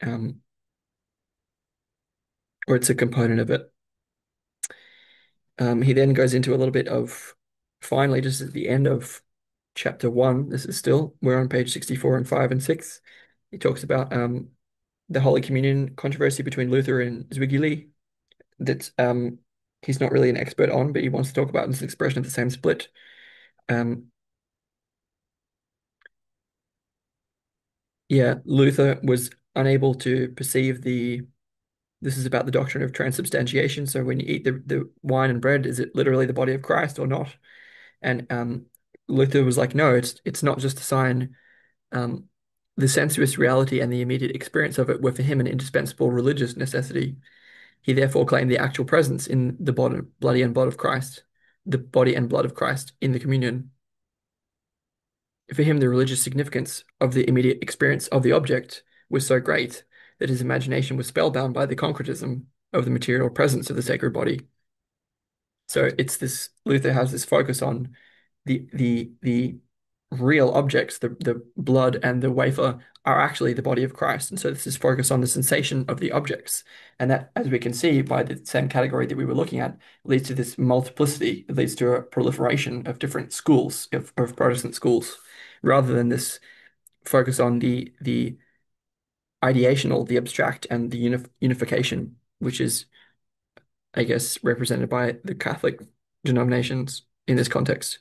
um, or it's a component of it. He then goes into a little bit of, finally, just at the end of chapter one, this is still, we're on page 64 and 5 and 6. He talks about the Holy Communion controversy between Luther and Zwingli that he's not really an expert on, but he wants to talk about this expression of the same split. Um, yeah, Luther was unable to perceive the. This is about the doctrine of transubstantiation. So when you eat the wine and bread, is it literally the body of Christ or not? And Luther was like, no, it's not just a sign. Um, the sensuous reality and the immediate experience of it were for him an indispensable religious necessity. He therefore claimed the actual presence in the body and blood of Christ, the body and blood of Christ in the communion. For him, the religious significance of the immediate experience of the object was so great that his imagination was spellbound by the concretism of the material presence of the sacred body. So it's this Luther has this focus on the real objects, the blood and the wafer are actually the body of Christ. And so this is focused on the sensation of the objects. And that, as we can see by the same category that we were looking at, leads to this multiplicity. It leads to a proliferation of different schools of Protestant schools, rather than this focus on the ideational, the abstract, and the unification, which is, I guess, represented by the Catholic denominations in this context.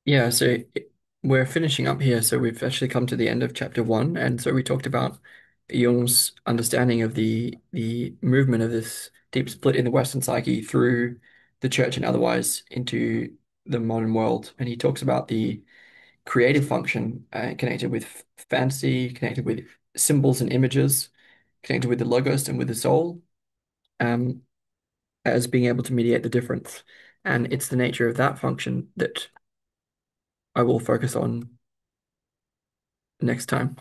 Yeah, so we're finishing up here. So we've actually come to the end of chapter one, and so we talked about Jung's understanding of the movement of this deep split in the Western psyche through the church and otherwise into the modern world. And he talks about the creative function connected with fantasy, connected with symbols and images, connected with the logos and with the soul, um, as being able to mediate the difference. And it's the nature of that function that I will focus on next time.